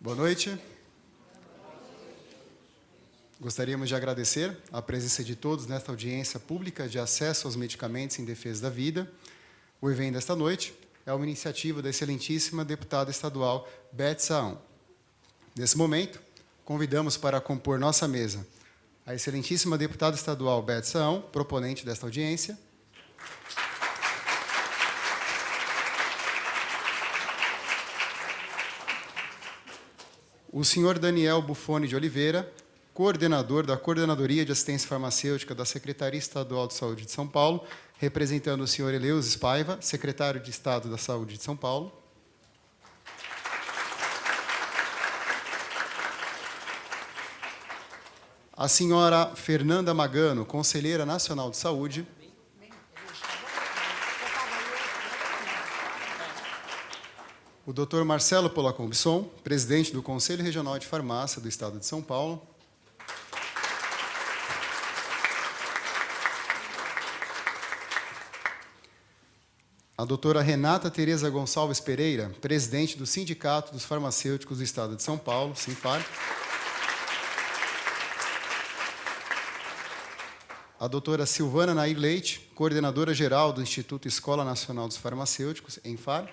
Boa noite. Gostaríamos de agradecer a presença de todos nesta audiência pública de acesso aos medicamentos em defesa da vida. O evento desta noite é uma iniciativa da excelentíssima deputada estadual Beth Saão. Nesse momento, convidamos para compor nossa mesa a excelentíssima deputada estadual Beth Saão, proponente desta audiência, o senhor Daniel Buffoni de Oliveira, coordenador da Coordenadoria de Assistência Farmacêutica da Secretaria Estadual de Saúde de São Paulo, representando o senhor Eleusis Paiva, secretário de Estado da Saúde de São Paulo. A senhora Fernanda Magano, conselheira nacional de saúde. O doutor Marcelo Polacombisson, presidente do Conselho Regional de Farmácia do Estado de São Paulo. A doutora Renata Tereza Gonçalves Pereira, presidente do Sindicato dos Farmacêuticos do Estado de São Paulo, SINFAR. A doutora Silvana Nair Leite, coordenadora-geral do Instituto Escola Nacional dos Farmacêuticos, ENFAR.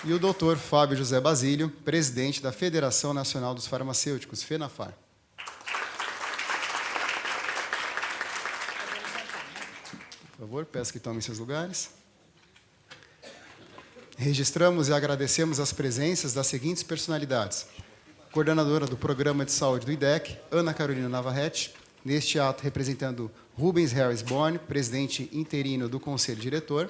E o doutor Fábio José Basílio, presidente da Federação Nacional dos Farmacêuticos, FENAFAR. Por favor, peço que tomem seus lugares. Registramos e agradecemos as presenças das seguintes personalidades. Coordenadora do Programa de Saúde do IDEC, Ana Carolina Navarrete, neste ato representando Rubens Harris Born, presidente interino do Conselho Diretor.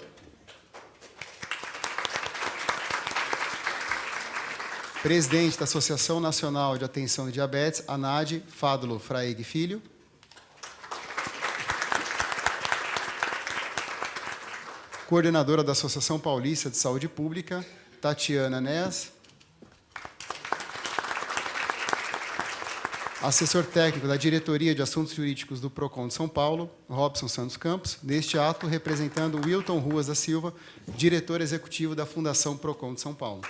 Presidente da Associação Nacional de Atenção à Diabetes, ANAD, Fádulo Fraig Filho. Coordenadora da Associação Paulista de Saúde Pública, Tatiana Nes. Assessor técnico da Diretoria de Assuntos Jurídicos do PROCON de São Paulo, Robson Santos Campos, neste ato representando Wilton Ruas da Silva, diretor executivo da Fundação PROCON de São Paulo.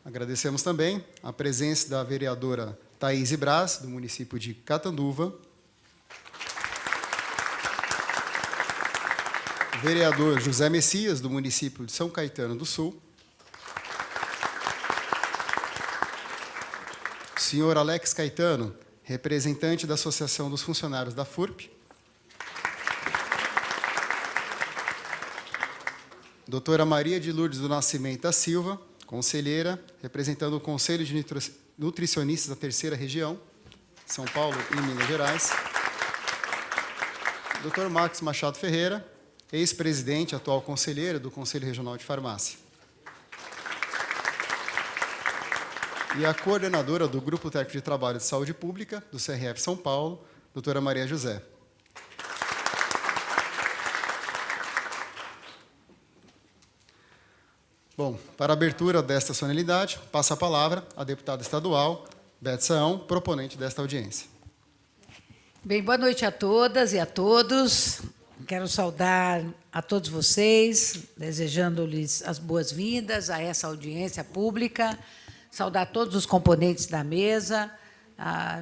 Agradecemos também a presença da vereadora Thaís Braz, do município de Catanduva, vereador José Messias, do município de São Caetano do Sul, senhor Alex Caetano, representante da Associação dos Funcionários da FURP, doutora Maria de Lourdes do Nascimento da Silva, conselheira, representando o Conselho de Nutricionistas da Terceira Região, São Paulo e Minas Gerais, doutor Marcos Machado Ferreira, ex-presidente, atual conselheiro do Conselho Regional de Farmácia. E a coordenadora do Grupo Técnico de Trabalho de Saúde Pública, do CRF São Paulo, doutora Maria José. Bom, para a abertura desta solenidade, passo a palavra à deputada estadual, Beth Saão, proponente desta audiência. Bem, boa noite a todas e a todos. Quero saudar a todos vocês, desejando-lhes as boas-vindas a essa audiência pública, saudar todos os componentes da mesa.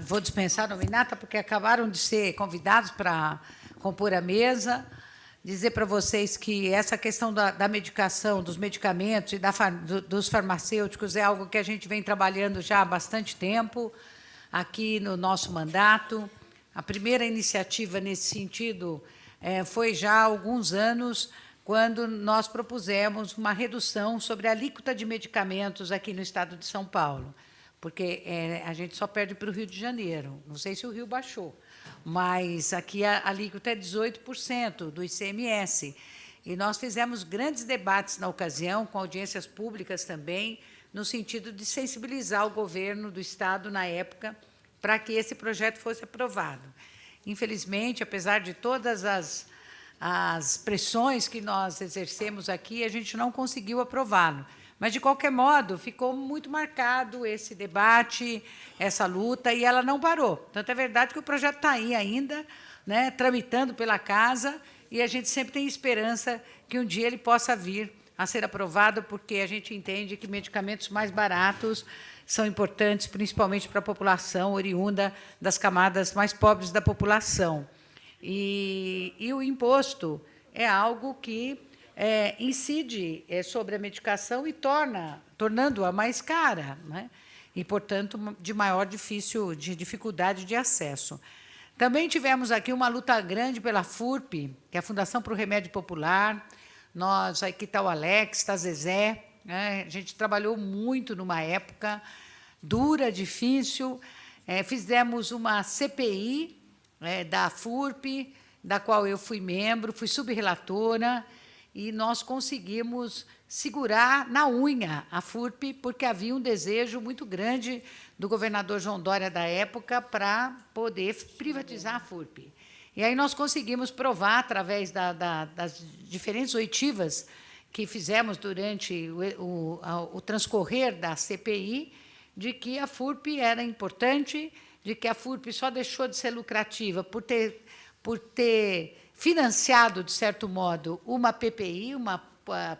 Vou dispensar a nominata, porque acabaram de ser convidados para compor a mesa. Dizer para vocês que essa questão da medicação, dos medicamentos e dos farmacêuticos é algo que a gente vem trabalhando já há bastante tempo aqui no nosso mandato. A primeira iniciativa nesse sentido foi já há alguns anos, quando nós propusemos uma redução sobre a alíquota de medicamentos aqui no Estado de São Paulo, porque a gente só perde para o Rio de Janeiro. Não sei se o Rio baixou, mas aqui a alíquota é 18% do ICMS. E nós fizemos grandes debates na ocasião, com audiências públicas também, no sentido de sensibilizar o governo do Estado, na época, para que esse projeto fosse aprovado. Infelizmente, apesar de todas as pressões que nós exercemos aqui, a gente não conseguiu aprová-lo. Mas, de qualquer modo, ficou muito marcado esse debate, essa luta, e ela não parou. Tanto é verdade que o projeto está aí ainda, né, tramitando pela casa, e a gente sempre tem esperança que um dia ele possa vir a ser aprovado, porque a gente entende que medicamentos mais baratos são importantes, principalmente para a população oriunda das camadas mais pobres da população. E o imposto é algo que incide sobre a medicação e tornando-a mais cara, né? E, portanto, de maior dificuldade de acesso. Também tivemos aqui uma luta grande pela FURP, que é a Fundação para o Remédio Popular. Nós, aqui está o Alex, está a Zezé, né? A gente trabalhou muito numa época dura, difícil. Fizemos uma CPI da FURP, da qual eu fui membro, fui subrelatora, e nós conseguimos segurar na unha a FURP, porque havia um desejo muito grande do governador João Dória da época para poder privatizar a FURP. E aí nós conseguimos provar, através das diferentes oitivas que fizemos durante o transcorrer da CPI, de que a FURP era importante, de que a FURP só deixou de ser lucrativa por ter financiado, de certo modo, uma PPI, uma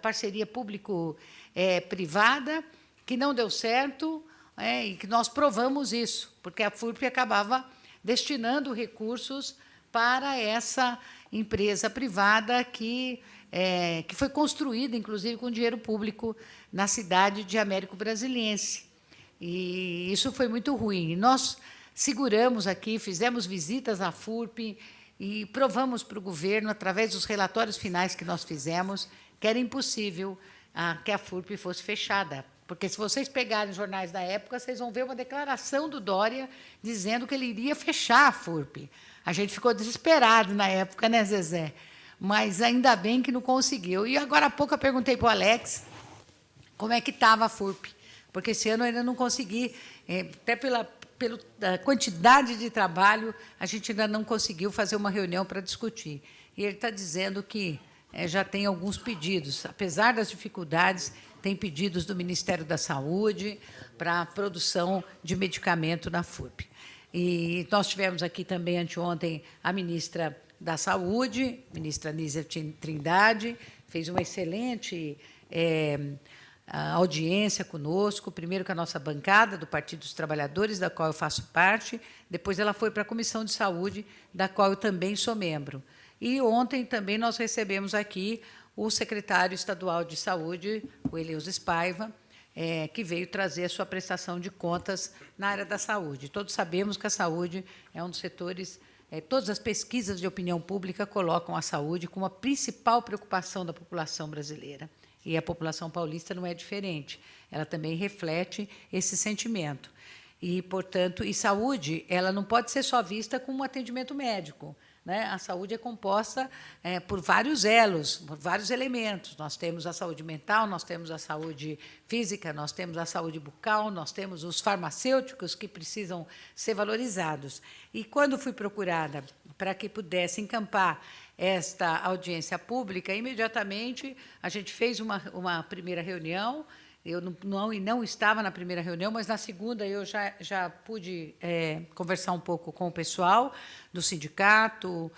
parceria público-privada, que não deu certo, e que nós provamos isso, porque a FURP acabava destinando recursos para essa empresa privada que foi construída, inclusive, com dinheiro público na cidade de Américo Brasiliense. E isso foi muito ruim. E nós seguramos aqui, fizemos visitas à FURP e provamos para o governo, através dos relatórios finais que nós fizemos, que era impossível que a FURP fosse fechada. Porque, se vocês pegarem os jornais da época, vocês vão ver uma declaração do Dória dizendo que ele iria fechar a FURP. A gente ficou desesperado na época, né, Zezé? Mas ainda bem que não conseguiu. E agora há pouco eu perguntei para o Alex como é que estava a FURP, porque esse ano eu ainda não consegui, até pela quantidade de trabalho, a gente ainda não conseguiu fazer uma reunião para discutir. E ele está dizendo que já tem alguns pedidos, apesar das dificuldades, tem pedidos do Ministério da Saúde para a produção de medicamento na FURP. E nós tivemos aqui também, anteontem, a ministra da Saúde, ministra Nízia Trindade, fez uma excelente audiência conosco, primeiro com a nossa bancada do Partido dos Trabalhadores, da qual eu faço parte, depois ela foi para a Comissão de Saúde, da qual eu também sou membro. E ontem também nós recebemos aqui o secretário estadual de Saúde, o Eleus Paiva, que veio trazer a sua prestação de contas na área da saúde. Todos sabemos que a saúde é um dos setores, todas as pesquisas de opinião pública colocam a saúde como a principal preocupação da população brasileira. E a população paulista não é diferente. Ela também reflete esse sentimento. E, portanto, saúde, ela não pode ser só vista como um atendimento médico, né? A saúde é composta por vários elos, por vários elementos. Nós temos a saúde mental, nós temos a saúde física, nós temos a saúde bucal, nós temos os farmacêuticos que precisam ser valorizados. E, quando fui procurada para que pudesse encampar esta audiência pública, imediatamente a gente fez uma primeira reunião. Eu não estava na primeira reunião, mas na segunda eu já pude conversar um pouco com o pessoal do sindicato,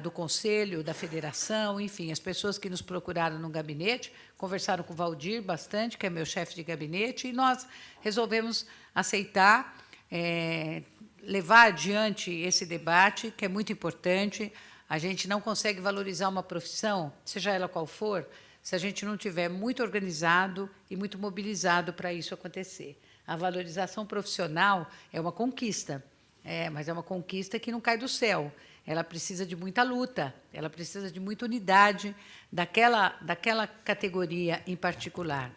do conselho, da federação, enfim, as pessoas que nos procuraram no gabinete, conversaram com o Valdir bastante, que é meu chefe de gabinete, e nós resolvemos aceitar, levar adiante esse debate, que é muito importante. A gente não consegue valorizar uma profissão, seja ela qual for, se a gente não tiver muito organizado e muito mobilizado para isso acontecer. A valorização profissional é uma conquista, mas é uma conquista que não cai do céu. Ela precisa de muita luta, ela precisa de muita unidade daquela categoria em particular.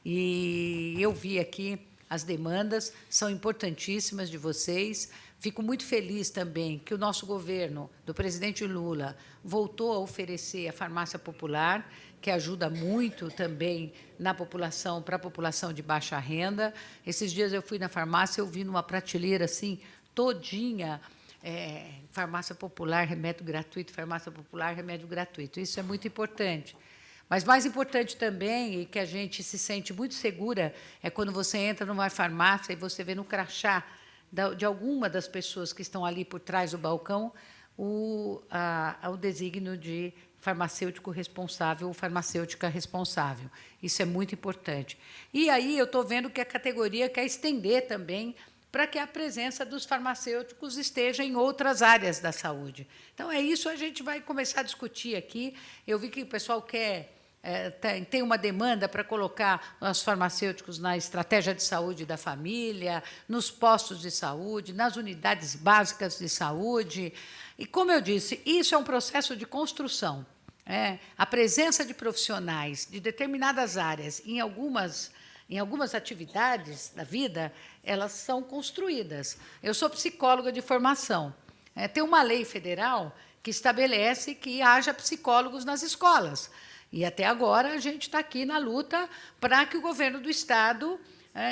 E eu vi aqui as demandas, são importantíssimas de vocês. Fico muito feliz também que o nosso governo, do presidente Lula, voltou a oferecer a farmácia popular, que ajuda muito também na população, para a população de baixa renda. Esses dias eu fui na farmácia, eu vi numa prateleira assim, todinha, farmácia popular, remédio gratuito, farmácia popular, remédio gratuito. Isso é muito importante. Mas mais importante também, e que a gente se sente muito segura, é quando você entra numa farmácia e você vê no crachá de alguma das pessoas que estão ali por trás do balcão o desígnio de farmacêutico responsável ou farmacêutica responsável. Isso é muito importante. E aí eu estou vendo que a categoria quer estender também para que a presença dos farmacêuticos esteja em outras áreas da saúde. Então, é isso que a gente vai começar a discutir aqui. Eu vi que o pessoal quer... tem uma demanda para colocar os farmacêuticos na estratégia de saúde da família, nos postos de saúde, nas unidades básicas de saúde. E, como eu disse, isso é um processo de construção. A presença de profissionais de determinadas áreas em algumas atividades da vida, elas são construídas. Eu sou psicóloga de formação. Tem uma lei federal que estabelece que haja psicólogos nas escolas. E, até agora, a gente está aqui na luta para que o governo do Estado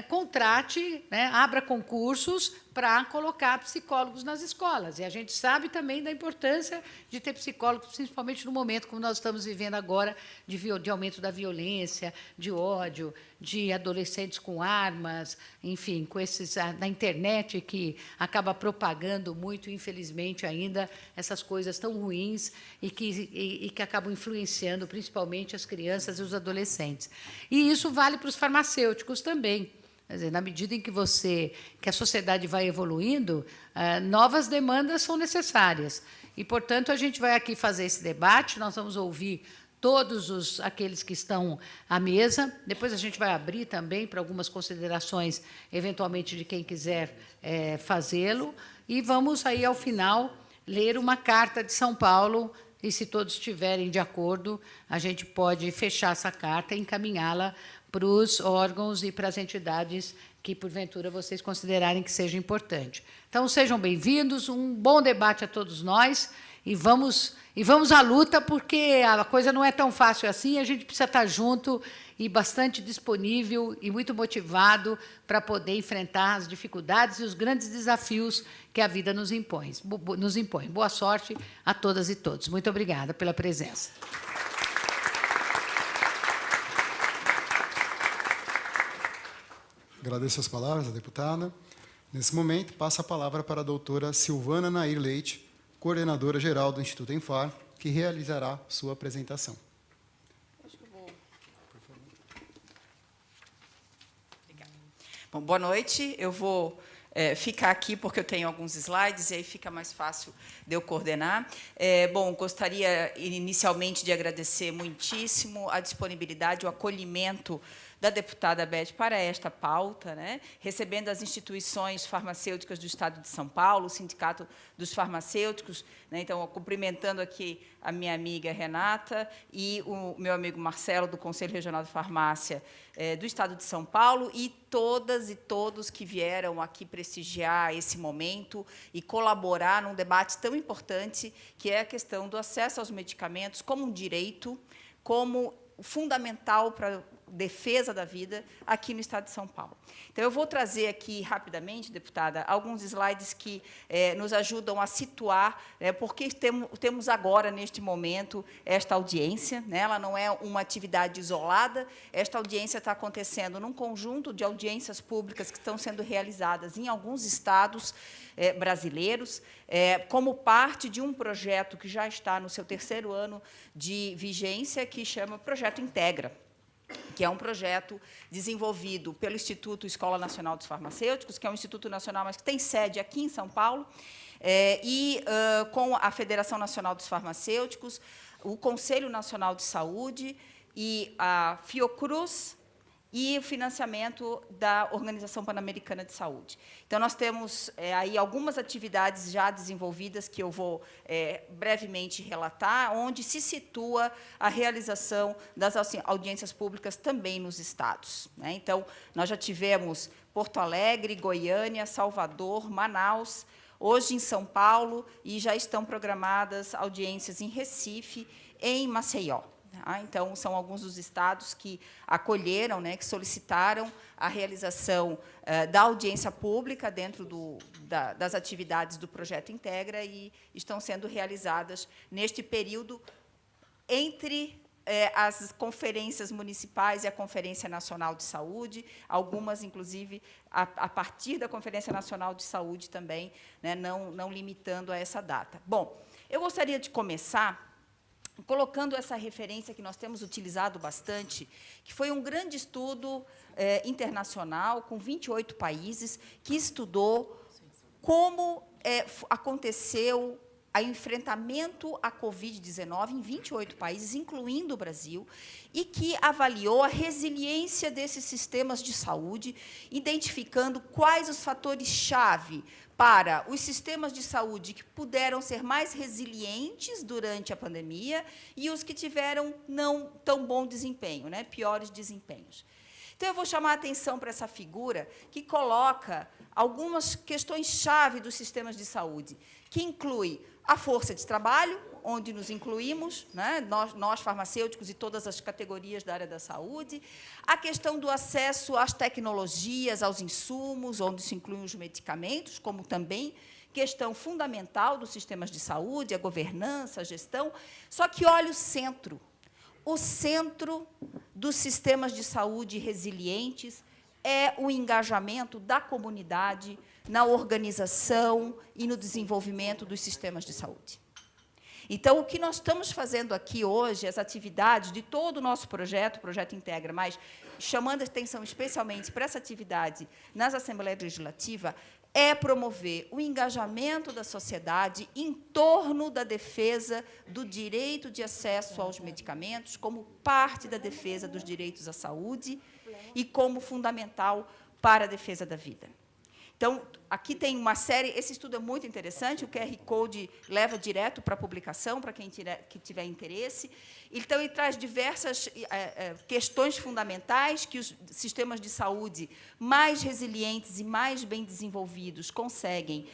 contrate, abra concursos para colocar psicólogos nas escolas. E a gente sabe também da importância de ter psicólogos, principalmente no momento como nós estamos vivendo agora, de aumento da violência, de ódio, de adolescentes com armas, enfim, com esses na internet que acaba propagando muito, infelizmente, ainda essas coisas tão ruins e que acabam influenciando principalmente as crianças e os adolescentes. E isso vale para os farmacêuticos também. Quer dizer, na medida em que a sociedade vai evoluindo, novas demandas são necessárias. E, portanto, a gente vai aqui fazer esse debate, nós vamos ouvir todos aqueles que estão à mesa, depois a gente vai abrir também para algumas considerações, eventualmente, de quem quiser fazê-lo, e vamos, aí, ao final, ler uma carta de São Paulo, e, se todos estiverem de acordo, a gente pode fechar essa carta e encaminhá-la para os órgãos e para as entidades que, porventura, vocês considerarem que seja importante. Então, sejam bem-vindos, um bom debate a todos nós, e vamos à luta, porque a coisa não é tão fácil assim, a gente precisa estar junto e bastante disponível e muito motivado para poder enfrentar as dificuldades e os grandes desafios que a vida nos impõe. Boa sorte a todas e todos. Muito obrigada pela presença. Agradeço as palavras da deputada. Nesse momento, passo a palavra para a doutora Silvana Nair Leite, coordenadora-geral do Instituto Enfar, que realizará sua apresentação. Acho que eu vou. Obrigada. Bom, boa noite. Eu vou ficar aqui porque eu tenho alguns slides e aí fica mais fácil de eu coordenar. Bom, gostaria inicialmente de agradecer muitíssimo a disponibilidade, o acolhimento da deputada Beth para esta pauta, recebendo as instituições farmacêuticas do Estado de São Paulo, o Sindicato dos Farmacêuticos, então, cumprimentando aqui a minha amiga Renata e o meu amigo Marcelo, do Conselho Regional de Farmácia do Estado de São Paulo, e todas e todos que vieram aqui prestigiar esse momento e colaborar num debate tão importante, que é a questão do acesso aos medicamentos como um direito, como fundamental para a defesa da vida aqui no Estado de São Paulo. Então, eu vou trazer aqui, rapidamente, deputada, alguns slides que nos ajudam a situar, porque temos agora, neste momento, esta audiência. Ela não é uma atividade isolada, esta audiência está acontecendo num conjunto de audiências públicas que estão sendo realizadas em alguns estados brasileiros, como parte de um projeto que já está no seu 3º ano de vigência, que chama Projeto Integra, que é um projeto desenvolvido pelo Instituto Escola Nacional dos Farmacêuticos, que é um instituto nacional, mas que tem sede aqui em São Paulo, com a Federação Nacional dos Farmacêuticos, o Conselho Nacional de Saúde e a Fiocruz, e o financiamento da Organização Pan-Americana de Saúde. Então, nós temos aí algumas atividades já desenvolvidas que eu vou brevemente relatar, onde se situa a realização das audiências públicas também nos estados. Então, nós já tivemos Porto Alegre, Goiânia, Salvador, Manaus, hoje em São Paulo, e já estão programadas audiências em Recife, em Maceió. Então, são alguns dos estados que acolheram, que solicitaram a realização da audiência pública dentro das atividades do Projeto Integra e estão sendo realizadas neste período entre as conferências municipais e a Conferência Nacional de Saúde, algumas, inclusive, a partir da Conferência Nacional de Saúde também, não limitando a essa data. Bom, Eu gostaria de começar colocando essa referência que nós temos utilizado bastante, que foi um grande estudo internacional, com 28 países, que estudou como aconteceu o enfrentamento à Covid-19 em 28 países, incluindo o Brasil, e que avaliou a resiliência desses sistemas de saúde, identificando quais os fatores-chave para os sistemas de saúde que puderam ser mais resilientes durante a pandemia e os que tiveram não tão bom desempenho, né, piores desempenhos. Então, eu vou chamar a atenção para essa figura que coloca algumas questões-chave dos sistemas de saúde, que inclui a força de trabalho, onde nos incluímos, né, nós farmacêuticos e todas as categorias da área da saúde, a questão do acesso às tecnologias, aos insumos, onde se incluem os medicamentos, como também questão fundamental dos sistemas de saúde, a governança, a gestão. Só que olha o centro. O centro dos sistemas de saúde resilientes é o engajamento da comunidade na organização e no desenvolvimento dos sistemas de saúde. Então, o que nós estamos fazendo aqui hoje, as atividades de todo o nosso projeto, o Projeto Integra, mas chamando a atenção especialmente para essa atividade nas Assembleias Legislativas, é promover o engajamento da sociedade em torno da defesa do direito de acesso aos medicamentos, como parte da defesa dos direitos à saúde e como fundamental para a defesa da vida. Então, aqui tem uma série, esse estudo é muito interessante, o QR Code leva direto para a publicação, para quem tiver interesse. Então, ele traz diversas questões fundamentais que os sistemas de saúde mais resilientes e mais bem desenvolvidos conseguem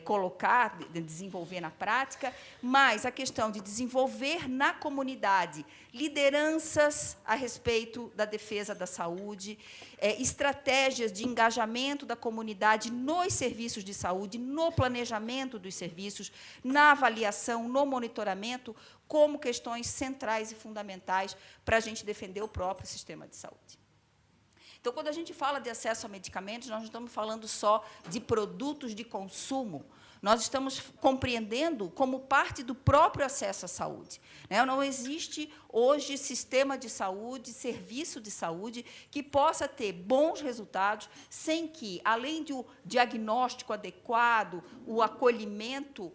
colocar, desenvolver na prática, mas a questão de desenvolver na comunidade lideranças a respeito da defesa da saúde, estratégias de engajamento da comunidade nos serviços de saúde, no planejamento dos serviços, na avaliação, no monitoramento, como questões centrais e fundamentais para a gente defender o próprio sistema de saúde. Então, quando a gente fala de acesso a medicamentos, nós não estamos falando só de produtos de consumo, nós estamos compreendendo como parte do próprio acesso à saúde. Não existe hoje sistema de saúde, serviço de saúde, que possa ter bons resultados sem que, além do diagnóstico adequado, o acolhimento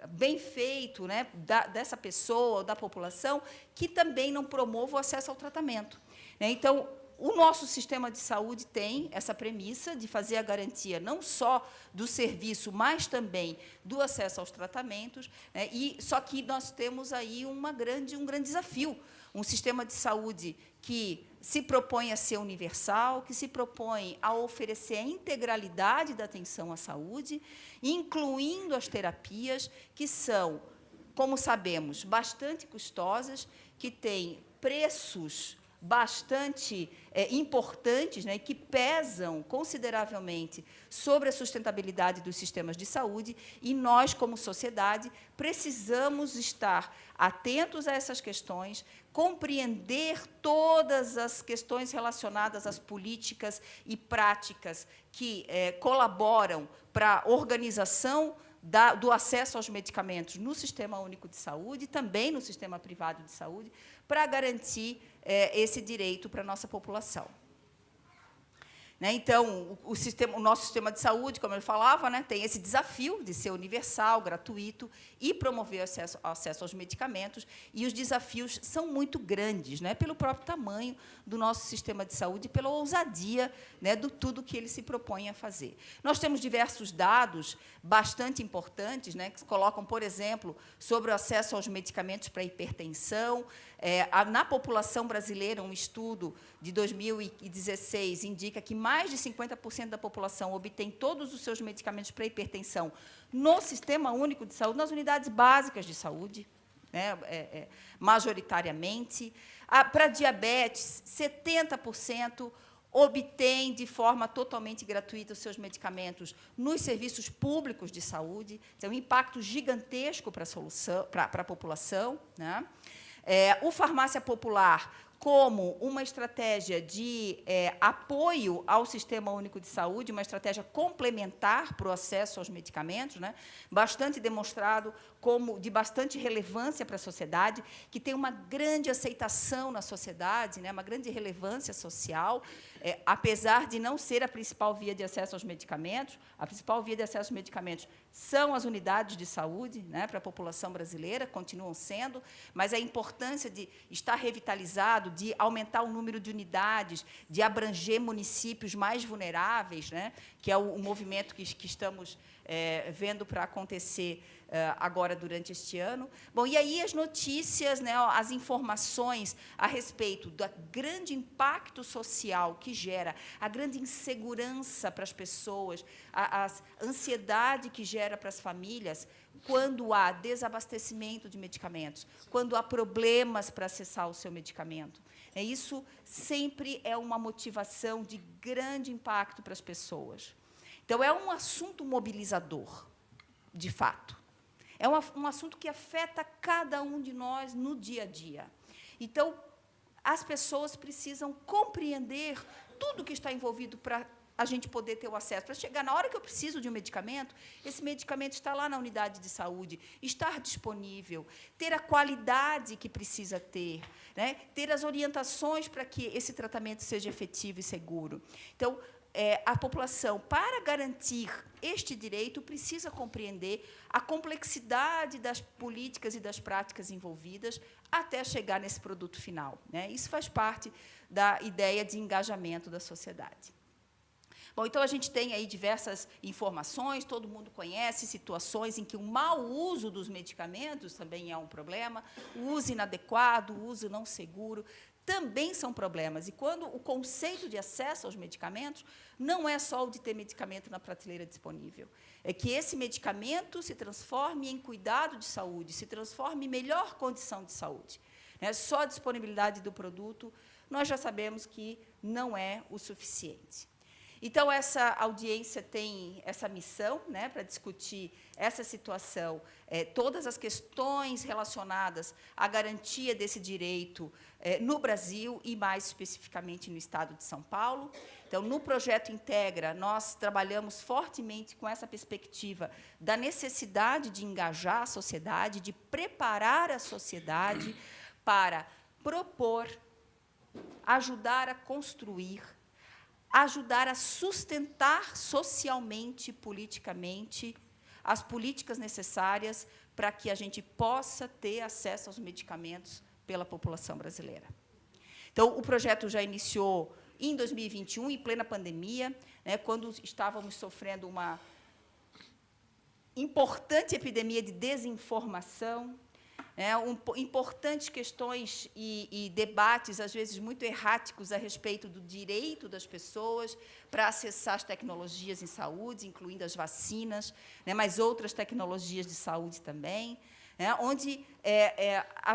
bem feito, né, dessa pessoa, da população, que também não promova o acesso ao tratamento. Então, o nosso sistema de saúde tem essa premissa de fazer a garantia não só do serviço, mas também do acesso aos tratamentos, né, só que nós temos aí um grande desafio, um sistema de saúde que se propõe a ser universal, que se propõe a oferecer a integralidade da atenção à saúde, incluindo as terapias, que são, como sabemos, bastante custosas, que têm preços bastante importantes, né, que pesam consideravelmente sobre a sustentabilidade dos sistemas de saúde, e nós, como sociedade, precisamos estar atentos a essas questões, compreender todas as questões relacionadas às políticas e práticas que colaboram para a organização do acesso aos medicamentos no Sistema Único de Saúde, também no Sistema Privado de Saúde, para garantir esse direito para a nossa população. Então, o nosso sistema de saúde, como eu falava, né, tem esse desafio de ser universal, gratuito e promover acesso aos medicamentos, e os desafios são muito grandes, né, pelo próprio tamanho do nosso sistema de saúde, pela ousadia, né, do tudo que ele se propõe a fazer. Nós temos diversos dados bastante importantes, né, que colocam, por exemplo, sobre o acesso aos medicamentos para hipertensão. Na população brasileira, um estudo de 2016 indica que mais de 50% da população obtém todos os seus medicamentos para hipertensão no Sistema Único de Saúde, nas unidades básicas de saúde, né, majoritariamente. Para diabetes, 70% obtém de forma totalmente gratuita os seus medicamentos nos serviços públicos de saúde. Então, um impacto gigantesco para a população, né? O farmácia popular, como uma estratégia de apoio ao Sistema Único de Saúde, uma estratégia complementar para o acesso aos medicamentos, né, bastante demonstrado como de bastante relevância para a sociedade, que tem uma grande aceitação na sociedade, né, uma grande relevância social, apesar de não ser a principal via de acesso aos medicamentos. A principal via de acesso aos medicamentos são as unidades de saúde, né, para a população brasileira, continuam sendo, mas a importância de estar revitalizado, de aumentar o número de unidades, de abranger municípios mais vulneráveis, né, que é o movimento que estamos vendo para acontecer agora durante este ano. Bom, e aí as notícias, né, as informações a respeito do grande impacto social que gera, a grande insegurança para as pessoas, a ansiedade que gera para as famílias, quando há desabastecimento de medicamentos, quando há problemas para acessar o seu medicamento. Isso sempre é uma motivação de grande impacto para as pessoas. Então, é um assunto mobilizador, de fato. É um assunto que afeta cada um de nós no dia a dia. Então, as pessoas precisam compreender tudo que está envolvido para a gente poder ter o acesso. Para chegar na hora que eu preciso de um medicamento, esse medicamento está lá na unidade de saúde, estar disponível, ter a qualidade que precisa ter, né? Ter as orientações para que esse tratamento seja efetivo e seguro. Então, a população, para garantir este direito, precisa compreender a complexidade das políticas e das práticas envolvidas até chegar nesse produto final, né? Isso faz parte da ideia de engajamento da sociedade. Bom, então, a gente tem aí diversas informações, todo mundo conhece situações em que o mau uso dos medicamentos também é um problema, o uso inadequado, o uso não seguro, também são problemas. E quando o conceito de acesso aos medicamentos não é só o de ter medicamento na prateleira disponível, é que esse medicamento se transforme em cuidado de saúde, se transforme em melhor condição de saúde, né? Só a disponibilidade do produto, nós já sabemos que não é o suficiente. Então, essa audiência tem essa missão, né, para discutir essa situação, todas as questões relacionadas à garantia desse direito no Brasil e, mais especificamente, no Estado de São Paulo. Então, no projeto Integra, nós trabalhamos fortemente com essa perspectiva da necessidade de engajar a sociedade, de preparar a sociedade para propor, ajudar a construir, ajudar a sustentar socialmente, politicamente, as políticas necessárias para que a gente possa ter acesso aos medicamentos pela população brasileira. Então, o projeto já iniciou em 2021, em plena pandemia, né, quando estávamos sofrendo uma importante epidemia de desinformação, importantes questões e debates, às vezes, muito erráticos a respeito do direito das pessoas para acessar as tecnologias em saúde, incluindo as vacinas, né, mas outras tecnologias de saúde também, né, onde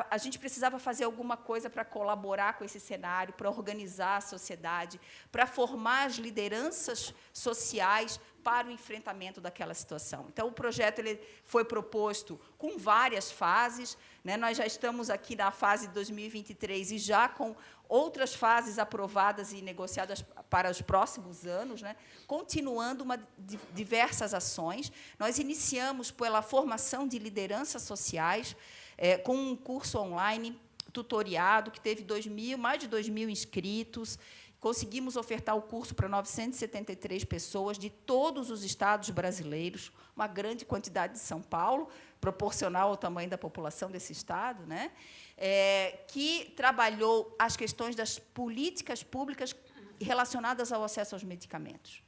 a gente precisava fazer alguma coisa para colaborar com esse cenário, para organizar a sociedade, para formar as lideranças sociais para o enfrentamento daquela situação. Então, o projeto ele foi proposto com várias fases, né? Nós já estamos aqui na fase de 2023 e já com outras fases aprovadas e negociadas para os próximos anos, né? Continuando diversas ações. Nós iniciamos pela formação de lideranças sociais, com um curso online tutoriado, que teve mais de 2.000 inscritos. Conseguimos ofertar o curso para 973 pessoas de todos os estados brasileiros, uma grande quantidade de São Paulo, proporcional ao tamanho da população desse estado, né? Que trabalhou as questões das políticas públicas relacionadas ao acesso aos medicamentos.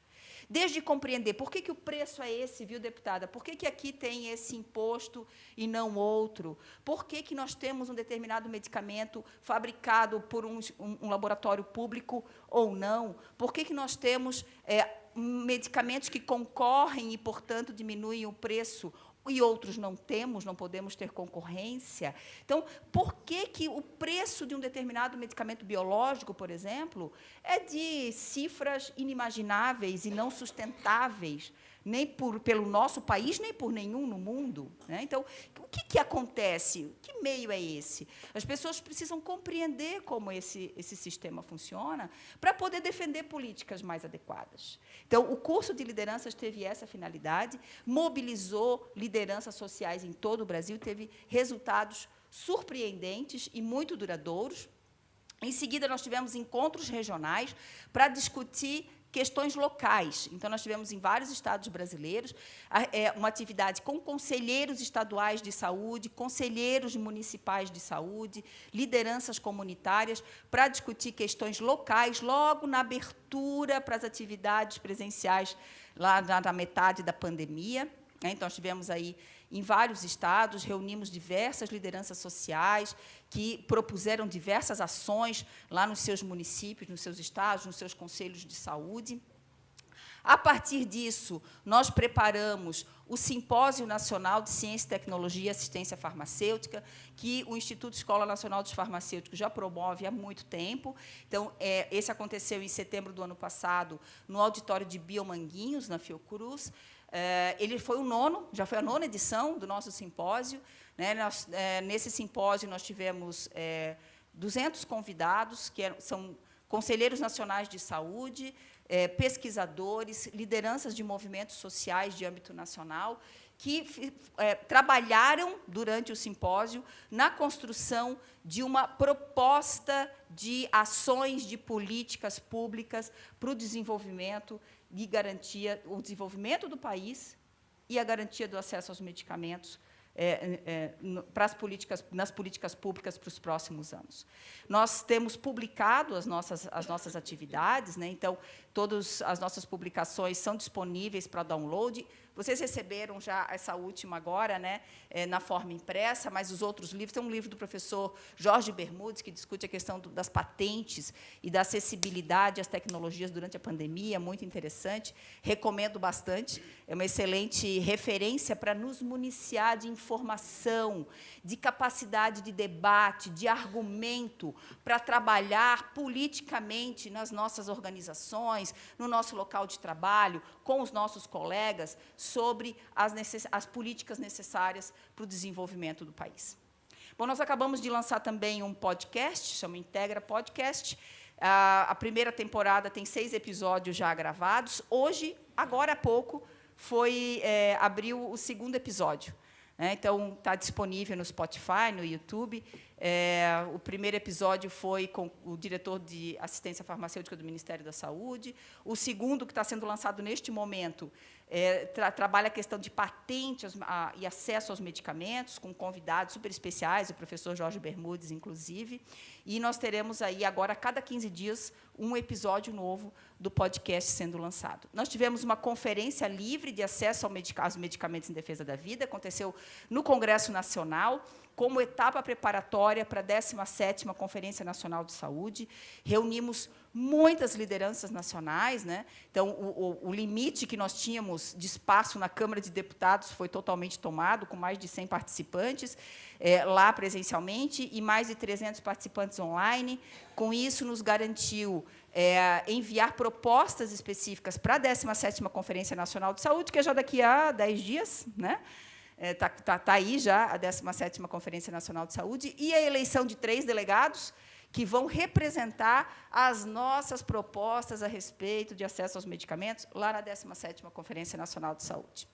Desde compreender por que o preço é esse, viu, deputada? Por que aqui tem esse imposto e não outro? Por que nós temos um determinado medicamento fabricado por um laboratório público ou não? Por que nós temos medicamentos que concorrem e, portanto, diminuem o preço e outros não temos, não podemos ter concorrência? Então, por que o preço de um determinado medicamento biológico, por exemplo, é de cifras inimagináveis e não sustentáveis, nem pelo nosso país, nem por nenhum no mundo, né? Então, o que acontece? Que meio é esse? As pessoas precisam compreender como esse sistema funciona para poder defender políticas mais adequadas. Então, o curso de lideranças teve essa finalidade, mobilizou lideranças sociais em todo o Brasil, teve resultados surpreendentes e muito duradouros. Em seguida, nós tivemos encontros regionais para discutir questões locais. Então, nós tivemos em vários estados brasileiros uma atividade com conselheiros estaduais de saúde, conselheiros municipais de saúde, lideranças comunitárias, para discutir questões locais, logo na abertura para as atividades presenciais, lá na metade da pandemia. Então, nós tivemos aí em vários estados, reunimos diversas lideranças sociais que propuseram diversas ações lá nos seus municípios, nos seus estados, nos seus conselhos de saúde. A partir disso, nós preparamos o Simpósio Nacional de Ciência, Tecnologia e Assistência Farmacêutica, que o Instituto Escola Nacional dos Farmacêuticos já promove há muito tempo. Então, esse aconteceu em setembro do ano passado, no auditório de Biomanguinhos, na Fiocruz. Ele foi já foi a 9ª edição do nosso simpósio, né? Nesse simpósio, nós tivemos 200 convidados, que são conselheiros nacionais de saúde, pesquisadores, lideranças de movimentos sociais de âmbito nacional, que trabalharam durante o simpósio na construção de uma proposta de ações de políticas públicas para o desenvolvimento e garantia o desenvolvimento do país e a garantia do acesso aos medicamentos nas políticas públicas para os próximos anos. Nós temos publicado as nossas atividades, né? Então, todas as nossas publicações são disponíveis para download. Vocês receberam já essa última agora, né, na forma impressa, mas os outros livros, tem um livro do professor Jorge Bermudes, que discute a questão das patentes e da acessibilidade às tecnologias durante a pandemia, muito interessante, recomendo bastante, é uma excelente referência para nos municiar de informação, de capacidade de debate, de argumento, para trabalhar politicamente nas nossas organizações, no nosso local de trabalho, com os nossos colegas, sobre as políticas necessárias para o desenvolvimento do país. Bom, nós acabamos de lançar também um podcast, chama Integra Podcast. A primeira temporada tem 6 episódios já gravados. Hoje, agora há pouco, abriu o 2º episódio. Então, está disponível no Spotify, no YouTube. O primeiro episódio foi com o diretor de assistência farmacêutica do Ministério da Saúde. O segundo, que está sendo lançado neste momento, trabalha a questão de patente e acesso aos medicamentos, com convidados super especiais, o professor Jorge Bermudes, inclusive. E nós teremos aí, agora, a cada 15 dias, um episódio novo do podcast sendo lançado. Nós tivemos uma conferência livre de acesso aos medicamentos em defesa da vida, aconteceu no Congresso Nacional, como etapa preparatória para a 17ª Conferência Nacional de Saúde. Reunimos muitas lideranças nacionais, né? Então, o limite que nós tínhamos de espaço na Câmara de Deputados foi totalmente tomado, com mais de 100 participantes lá presencialmente e mais de 300 participantes online. Com isso, nos garantiu enviar propostas específicas para a 17ª Conferência Nacional de Saúde, que é já daqui a 10 dias, né? Está aí já a 17ª Conferência Nacional de Saúde, e a eleição de 3 delegados que vão representar as nossas propostas a respeito de acesso aos medicamentos lá na 17ª Conferência Nacional de Saúde.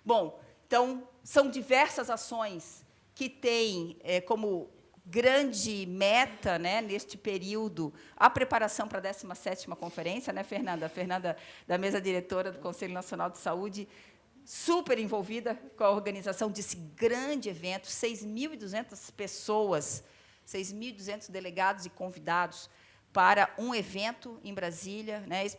Bom, então, são diversas ações que têm como grande meta, né, neste período, a preparação para a 17ª Conferência, né, Fernanda? Fernanda, da mesa diretora do Conselho Nacional de Saúde, super envolvida com a organização desse grande evento, 6.200 pessoas, 6.200 delegados e convidados para um evento em Brasília, né,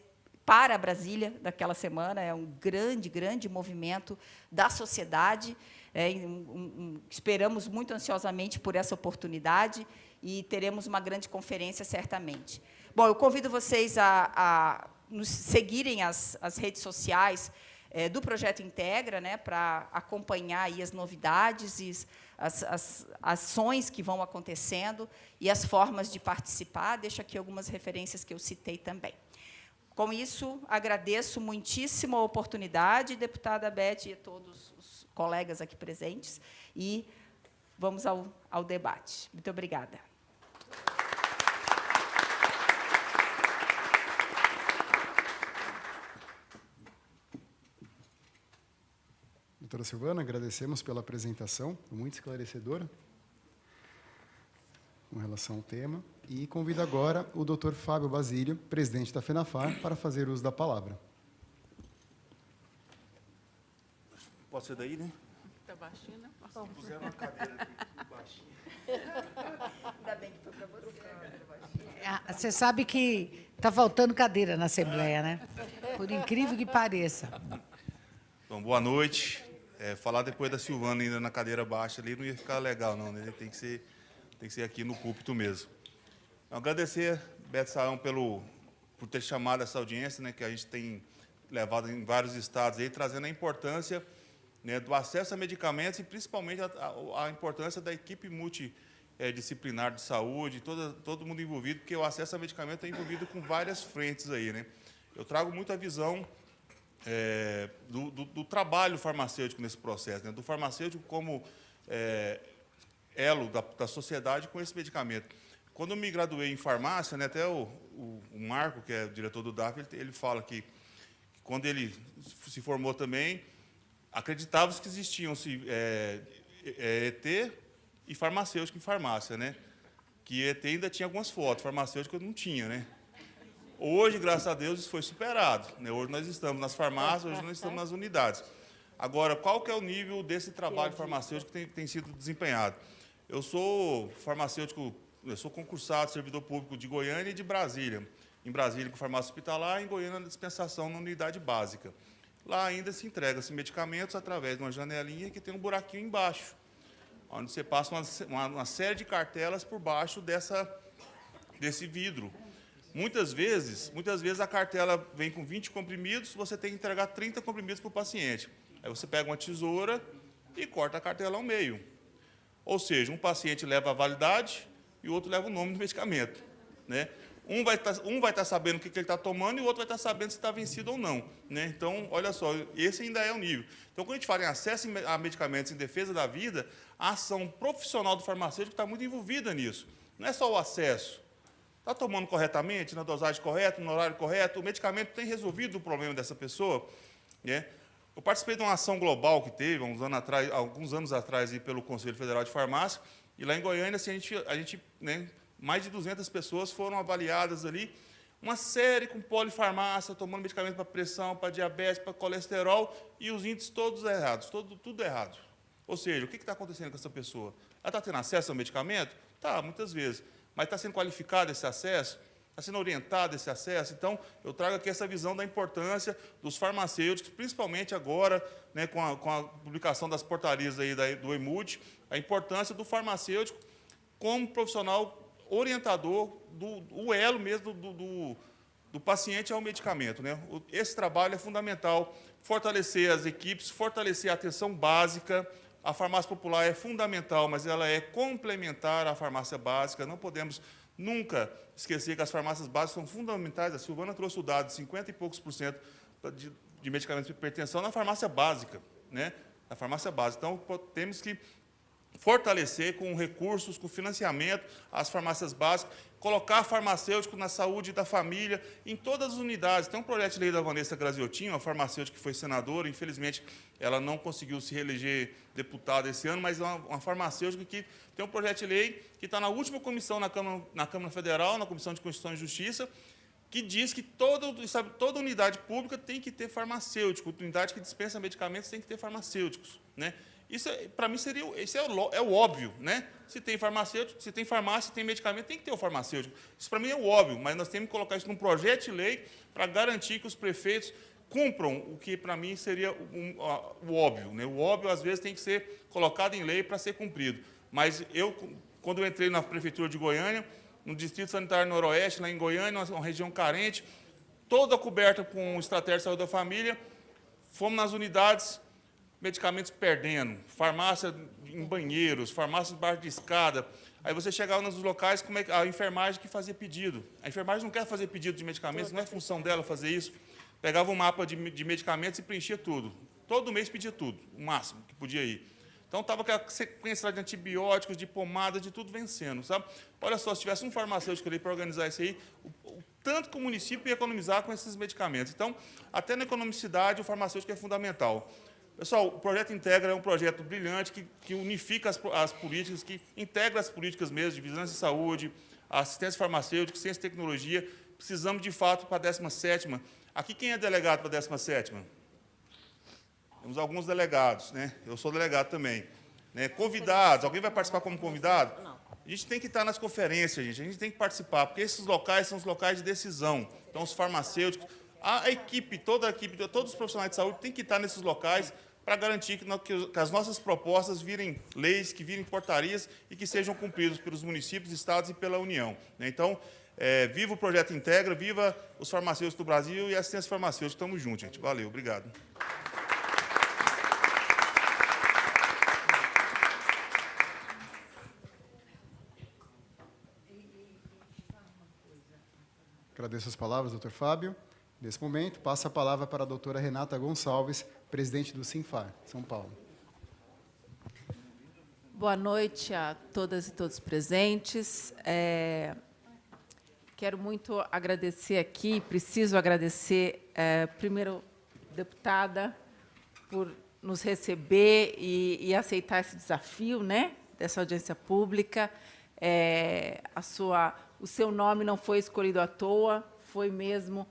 para Brasília, daquela semana. É um grande, grande movimento da sociedade. Esperamos muito ansiosamente por essa oportunidade e teremos uma grande conferência, certamente. Bom, eu convido vocês a nos seguirem as redes sociais do Projeto Integra, né, para acompanhar aí as novidades e as ações que vão acontecendo e as formas de participar. Deixo aqui algumas referências que eu citei também. Com isso, agradeço muitíssimo a oportunidade, deputada Beth e a todos os colegas aqui presentes, e vamos ao debate. Muito obrigada. Doutora Silvana, agradecemos pela apresentação, muito esclarecedora, com relação ao tema. E convido agora o doutor Fábio Basílio, presidente da FENAFAR, para fazer uso da palavra. Pode ser daí, né? Está baixinho, né? Puseram uma cadeira aqui, baixinha. Ainda bem que foi para você. Você sabe que está faltando cadeira na Assembleia, né? Por incrível que pareça. Então, boa noite. Falar depois da Silvana ainda na cadeira baixa ali não ia ficar legal, não, né? Tem que ser aqui no púlpito mesmo. Então, agradecer, Beto Saão, por ter chamado essa audiência, né, que a gente tem levado em vários estados, aí, trazendo a importância, né, do acesso a medicamentos e, principalmente, a importância da equipe multidisciplinar de saúde, todo mundo envolvido, porque o acesso a medicamento é envolvido com várias frentes aí, né? Eu trago muito a visão do trabalho farmacêutico nesse processo, né, do farmacêutico como elo da sociedade com esse medicamento. Quando eu me graduei em farmácia, né, até o Marco, que é o diretor do DAF, ele fala que quando ele se formou também, acreditava-se que existiam ET e farmacêutico em farmácia, né? Que ET ainda tinha algumas fotos, farmacêutico não tinha, né? Hoje, graças a Deus, isso foi superado, né? Hoje nós estamos nas farmácias, hoje nós estamos nas unidades. Agora, qual que é o nível desse trabalho farmacêutico que tem sido desempenhado? Eu sou farmacêutico, eu sou concursado, servidor público de Goiânia e de Brasília. Em Brasília, com farmácia hospitalar, em Goiânia, na dispensação na unidade básica. Lá ainda se entrega-se medicamentos através de uma janelinha que tem um buraquinho embaixo, onde você passa uma série de cartelas por baixo desse vidro. Muitas vezes a cartela vem com 20 comprimidos, você tem que entregar 30 comprimidos para o paciente. Aí você pega uma tesoura e corta a cartela ao meio. Ou seja, um paciente leva a validade e o outro leva o nome do medicamento, né? Um vai estar sabendo o que ele está tomando e o outro vai estar sabendo se está vencido ou não, né? Então, olha só, esse ainda é o nível. Então, quando a gente fala em acesso a medicamentos em defesa da vida, a ação profissional do farmacêutico está muito envolvida nisso. Não é só o acesso. Está tomando corretamente, na dosagem correta, no horário correto, o medicamento tem resolvido o problema dessa pessoa, né? Eu participei de uma ação global que teve, alguns anos atrás, pelo Conselho Federal de Farmácia, e lá em Goiânia, assim, a gente né, mais de 200 pessoas foram avaliadas ali, uma série com polifarmácia, tomando medicamento para pressão, para diabetes, para colesterol, e os índices todos errados, tudo errado. Ou seja, o que está acontecendo com essa pessoa? Ela está tendo acesso ao medicamento? Está, muitas vezes. Mas está sendo qualificado esse acesso? Está sendo orientado esse acesso? Então, eu trago aqui essa visão da importância dos farmacêuticos, principalmente agora, né, com a publicação das portarias aí do EMUD, a importância do farmacêutico como profissional orientador, o elo mesmo do paciente ao medicamento, né? Esse trabalho é fundamental, fortalecer as equipes, fortalecer a atenção básica. A farmácia popular é fundamental, mas ela é complementar à farmácia básica. Não podemos nunca esquecer que as farmácias básicas são fundamentais. A Silvana trouxe o dado de 50 e poucos % de medicamentos de hipertensão na farmácia básica, né? Na farmácia básica. Então, temos que fortalecer com recursos, com financiamento, as farmácias básicas, colocar farmacêutico na saúde da família, em todas as unidades. Tem um projeto de lei da Vanessa Graziotin, uma farmacêutica que foi senadora, infelizmente ela não conseguiu se reeleger deputada esse ano, mas é uma farmacêutica que tem um projeto de lei que está na última comissão na Câmara Federal, na Comissão de Constituição e Justiça, que diz que toda unidade pública tem que ter farmacêutico, unidade que dispensa medicamentos tem que ter farmacêuticos, né? Isso, para mim, é o óbvio, né? Se tem farmacêutico, se tem farmácia, se tem medicamento, tem que ter o farmacêutico. Isso, para mim, é o óbvio, mas nós temos que colocar isso num projeto de lei para garantir que os prefeitos cumpram o que, para mim, seria o óbvio, né? O óbvio, às vezes, tem que ser colocado em lei para ser cumprido. Mas quando eu entrei na Prefeitura de Goiânia, no Distrito Sanitário Noroeste, lá em Goiânia, uma região carente, toda coberta com estratégia de saúde da família, fomos nas unidades, medicamentos perdendo, farmácia em banheiros, farmácia embaixo de escada. Aí você chegava nos locais, como é que a enfermagem que fazia pedido. A enfermagem não quer fazer pedido de medicamentos, não é função dela fazer isso. Pegava um mapa de medicamentos e preenchia tudo. Todo mês pedia tudo, o máximo que podia ir. Então, estava com a sequência de antibióticos, de pomadas, de tudo vencendo, sabe? Olha só, se tivesse um farmacêutico ali para organizar isso aí, o tanto que o município ia economizar com esses medicamentos. Então, até na economicidade, o farmacêutico é fundamental. Pessoal, o Projeto Integra é um projeto brilhante que unifica as políticas, que integra as políticas mesmo de vigilância e saúde, assistência farmacêutica, ciência e tecnologia. Precisamos, de fato, para a 17ª. Aqui, quem é delegado para a 17ª? Temos alguns delegados, né? Eu sou delegado também. Né? Convidados, alguém vai participar como convidado? Não. A gente tem que estar nas conferências, gente. A gente tem que participar, porque esses locais são os locais de decisão. Então, os farmacêuticos, a equipe, toda a equipe, todos os profissionais de saúde têm que estar nesses locais para garantir que as nossas propostas virem leis, que virem portarias e que sejam cumpridas pelos municípios, estados e pela União. Né? Então, viva o Projeto Integra, viva os farmacêuticos do Brasil e a assistência farmacêutica. Estamos juntos, gente. Valeu, obrigado. Agradeço as palavras, doutor Fábio. Nesse momento, passo a palavra para a doutora Renata Gonçalves, presidente do Sinfar, São Paulo. Boa noite a todas e todos presentes. Quero muito agradecer aqui, preciso agradecer, primeiro, deputada, por nos receber e aceitar esse desafio, né, dessa audiência pública. O seu nome não foi escolhido à toa, foi mesmo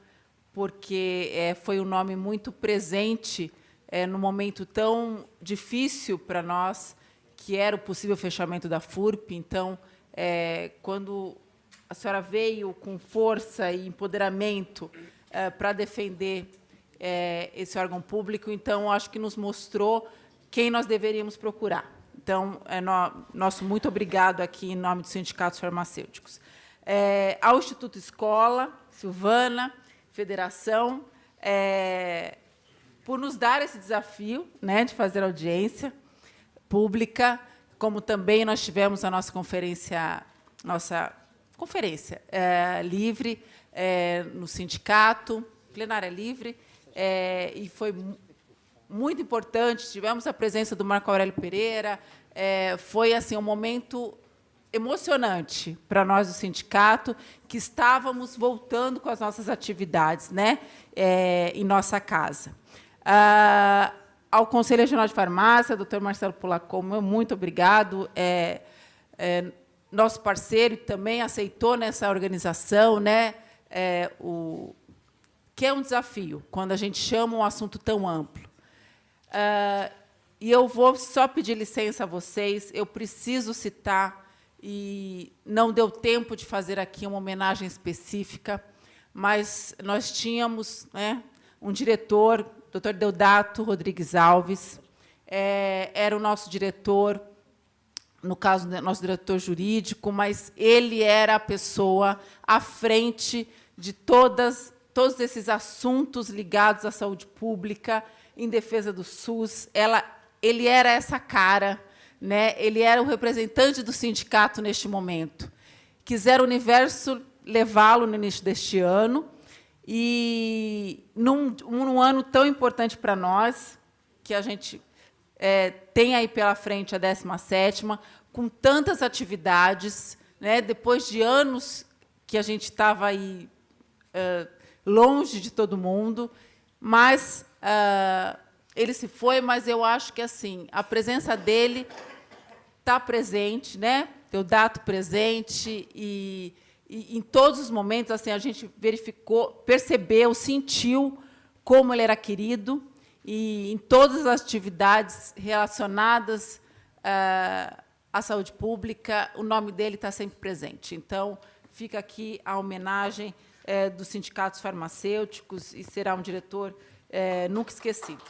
porque foi um nome muito presente num momento tão difícil para nós, que era o possível fechamento da FURP. Então, quando a senhora veio com força e empoderamento para defender esse órgão público, então, acho que nos mostrou quem nós deveríamos procurar. Então, nosso muito obrigado aqui em nome dos sindicatos farmacêuticos. Ao Instituto Escola, Silvana, Federação, por nos dar esse desafio, né, de fazer audiência pública, como também nós tivemos a nossa conferência livre no sindicato, plenária livre, e foi muito importante. Tivemos a presença do Marco Aurélio Pereira, foi assim um momento emocionante para nós do sindicato, que estávamos voltando com as nossas atividades, né, em nossa casa. Ao Conselho Regional de Farmácia, doutor Marcelo Polacco, muito obrigado. Nosso parceiro, e também aceitou nessa organização, né, que é um desafio, quando a gente chama um assunto tão amplo. E eu vou só pedir licença a vocês, eu preciso citar, e não deu tempo de fazer aqui uma homenagem específica, mas nós tínhamos, né, um diretor, doutor Deodato Rodrigues Alves, era o nosso diretor, no caso, nosso diretor jurídico, mas ele era a pessoa à frente de todos esses assuntos ligados à saúde pública, em defesa do SUS. Ele era essa cara, né? Ele era o representante do sindicato neste momento. Quiseram o Universo levá-lo no início deste ano, e num ano tão importante para nós, que a gente tem aí pela frente a 17ª, com tantas atividades, né? Depois de anos que a gente estava aí longe de todo mundo, mas ele se foi, mas eu acho que assim a presença dele está presente, né? Deodato presente, e em todos os momentos assim a gente verificou, percebeu, sentiu como ele era querido, e em todas as atividades relacionadas à saúde pública, o nome dele está sempre presente. Então, fica aqui a homenagem dos sindicatos farmacêuticos, e será um diretor nunca esquecido.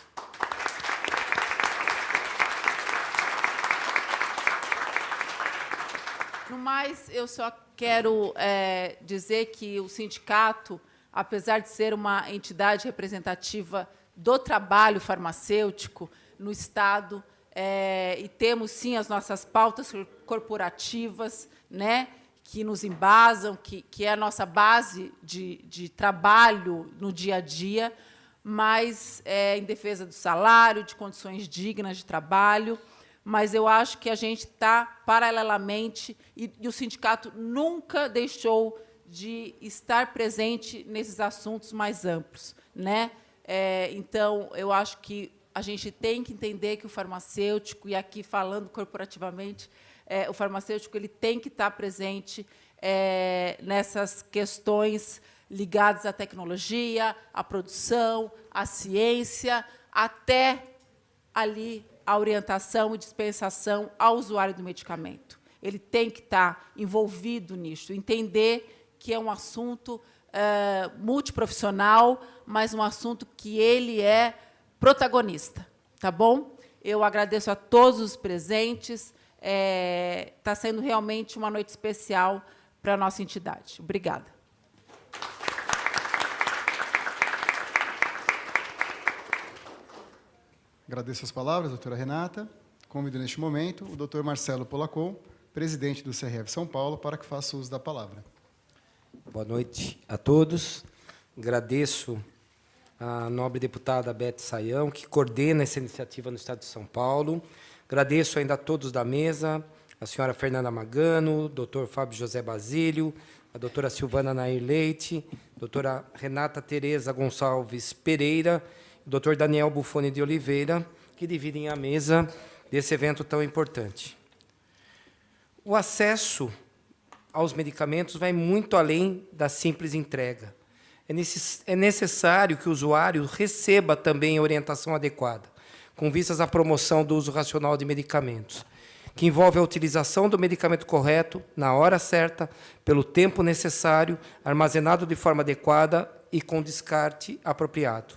No mais, eu só quero dizer que o sindicato, apesar de ser uma entidade representativa do trabalho farmacêutico no Estado, e temos, sim, as nossas pautas corporativas, né, que nos embasam, que é a nossa base de trabalho no dia a dia, mas em defesa do salário, de condições dignas de trabalho. Mas eu acho que a gente está paralelamente, e o sindicato nunca deixou de estar presente nesses assuntos mais amplos, né? Então, eu acho que a gente tem que entender que o farmacêutico, e aqui falando corporativamente, o farmacêutico ele tem que estar presente nessas questões ligadas à tecnologia, à produção, à ciência, até ali a orientação e dispensação ao usuário do medicamento. Ele tem que estar envolvido nisso, entender que é um assunto multiprofissional, mas um assunto que ele é protagonista. Tá bom? Eu agradeço a todos os presentes. Está sendo realmente uma noite especial para a nossa entidade. Obrigada. Agradeço as palavras, doutora Renata. Convido, neste momento, o doutor Marcelo Polacon, presidente do CRF São Paulo, para que faça uso da palavra. Boa noite a todos. Agradeço à nobre deputada Beth Sayão, que coordena essa iniciativa no Estado de São Paulo. Agradeço ainda a todos da mesa, a senhora Fernanda Magano, o doutor Fábio José Basílio, a doutora Silvana Nair Leite, a doutora Renata Tereza Gonçalves Pereira, o doutor Daniel Buffoni de Oliveira, que dividem a mesa desse evento tão importante. O acesso aos medicamentos vai muito além da simples entrega. É necessário que o usuário receba também a orientação adequada, com vistas à promoção do uso racional de medicamentos, que envolve a utilização do medicamento correto, na hora certa, pelo tempo necessário, armazenado de forma adequada e com descarte apropriado.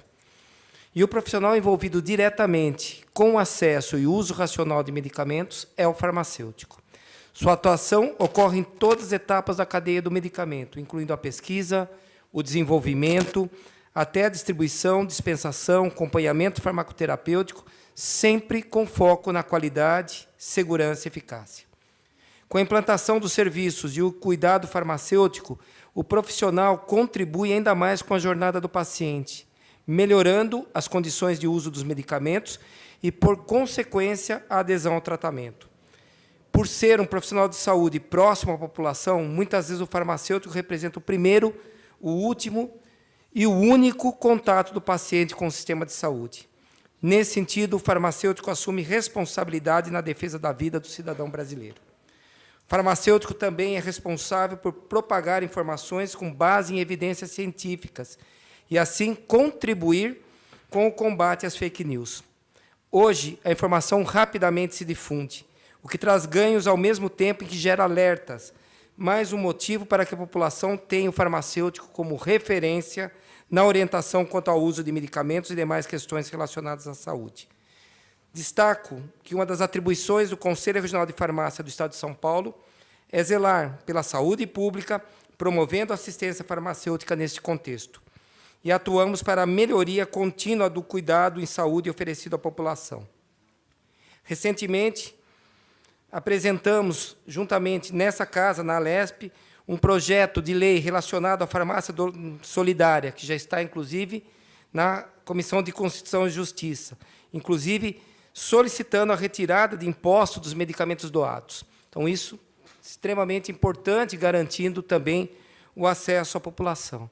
E o profissional envolvido diretamente com o acesso e uso racional de medicamentos é o farmacêutico. Sua atuação ocorre em todas as etapas da cadeia do medicamento, incluindo a pesquisa, o desenvolvimento, até a distribuição, dispensação, acompanhamento farmacoterapêutico, sempre com foco na qualidade, segurança e eficácia. Com a implantação dos serviços e o cuidado farmacêutico, o profissional contribui ainda mais com a jornada do paciente, melhorando as condições de uso dos medicamentos e, por consequência, a adesão ao tratamento. Por ser um profissional de saúde próximo à população, muitas vezes o farmacêutico representa o primeiro, o último e o único contato do paciente com o sistema de saúde. Nesse sentido, o farmacêutico assume responsabilidade na defesa da vida do cidadão brasileiro. O farmacêutico também é responsável por propagar informações com base em evidências científicas e, assim, contribuir com o combate às fake news. Hoje, a informação rapidamente se difunde, o que traz ganhos ao mesmo tempo em que gera alertas, mais um motivo para que a população tenha o farmacêutico como referência na orientação quanto ao uso de medicamentos e demais questões relacionadas à saúde. Destaco que uma das atribuições do Conselho Regional de Farmácia do Estado de São Paulo é zelar pela saúde pública, promovendo a assistência farmacêutica neste contexto. E atuamos para a melhoria contínua do cuidado em saúde oferecido à população. Recentemente, apresentamos, juntamente nessa casa, na Alesp, um projeto de lei relacionado à farmácia solidária, que já está, inclusive, na Comissão de Constituição e Justiça, inclusive solicitando a retirada de impostos dos medicamentos doados. Então, isso é extremamente importante, garantindo também o acesso à população.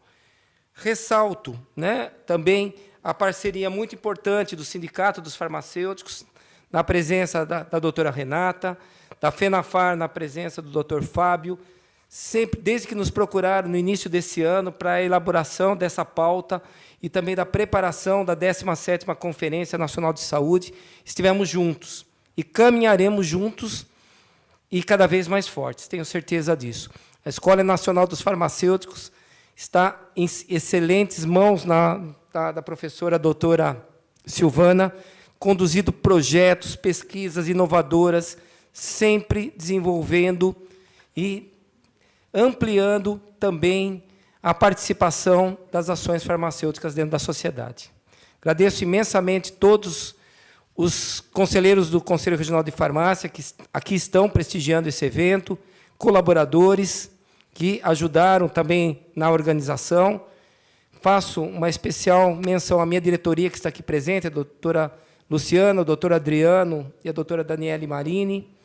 Ressalto, né, também a parceria muito importante do Sindicato dos Farmacêuticos, na presença da doutora Renata, da FENAFAR, na presença do doutor Fábio, sempre, desde que nos procuraram no início desse ano para a elaboração dessa pauta e também da preparação da 17ª Conferência Nacional de Saúde, estivemos juntos e caminharemos juntos e cada vez mais fortes, tenho certeza disso. A Escola Nacional dos Farmacêuticos está em excelentes mãos da professora doutora Silvana, conduzido projetos, pesquisas inovadoras, sempre desenvolvendo e ampliando também a participação das ações farmacêuticas dentro da sociedade. Agradeço imensamente todos os conselheiros do Conselho Regional de Farmácia, que aqui estão prestigiando esse evento, colaboradores que ajudaram também na organização. Faço uma especial menção à minha diretoria, que está aqui presente, a doutora Luciana, o doutor Adriano e a doutora Daniele Marini,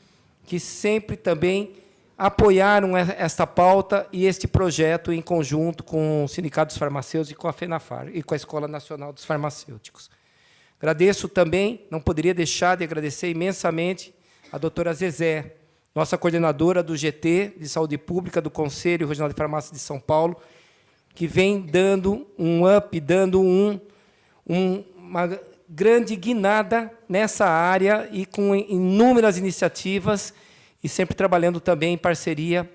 que sempre também apoiaram esta pauta e este projeto em conjunto com o Sindicato dos Farmacêuticos e com a FENAFAR e com a Escola Nacional dos Farmacêuticos. Agradeço também, não poderia deixar de agradecer imensamente a doutora Zezé, nossa coordenadora do GT de Saúde Pública do Conselho Regional de Farmácia de São Paulo, que vem dando um up, dando uma grande guinada nessa área e com inúmeras iniciativas e sempre trabalhando também em parceria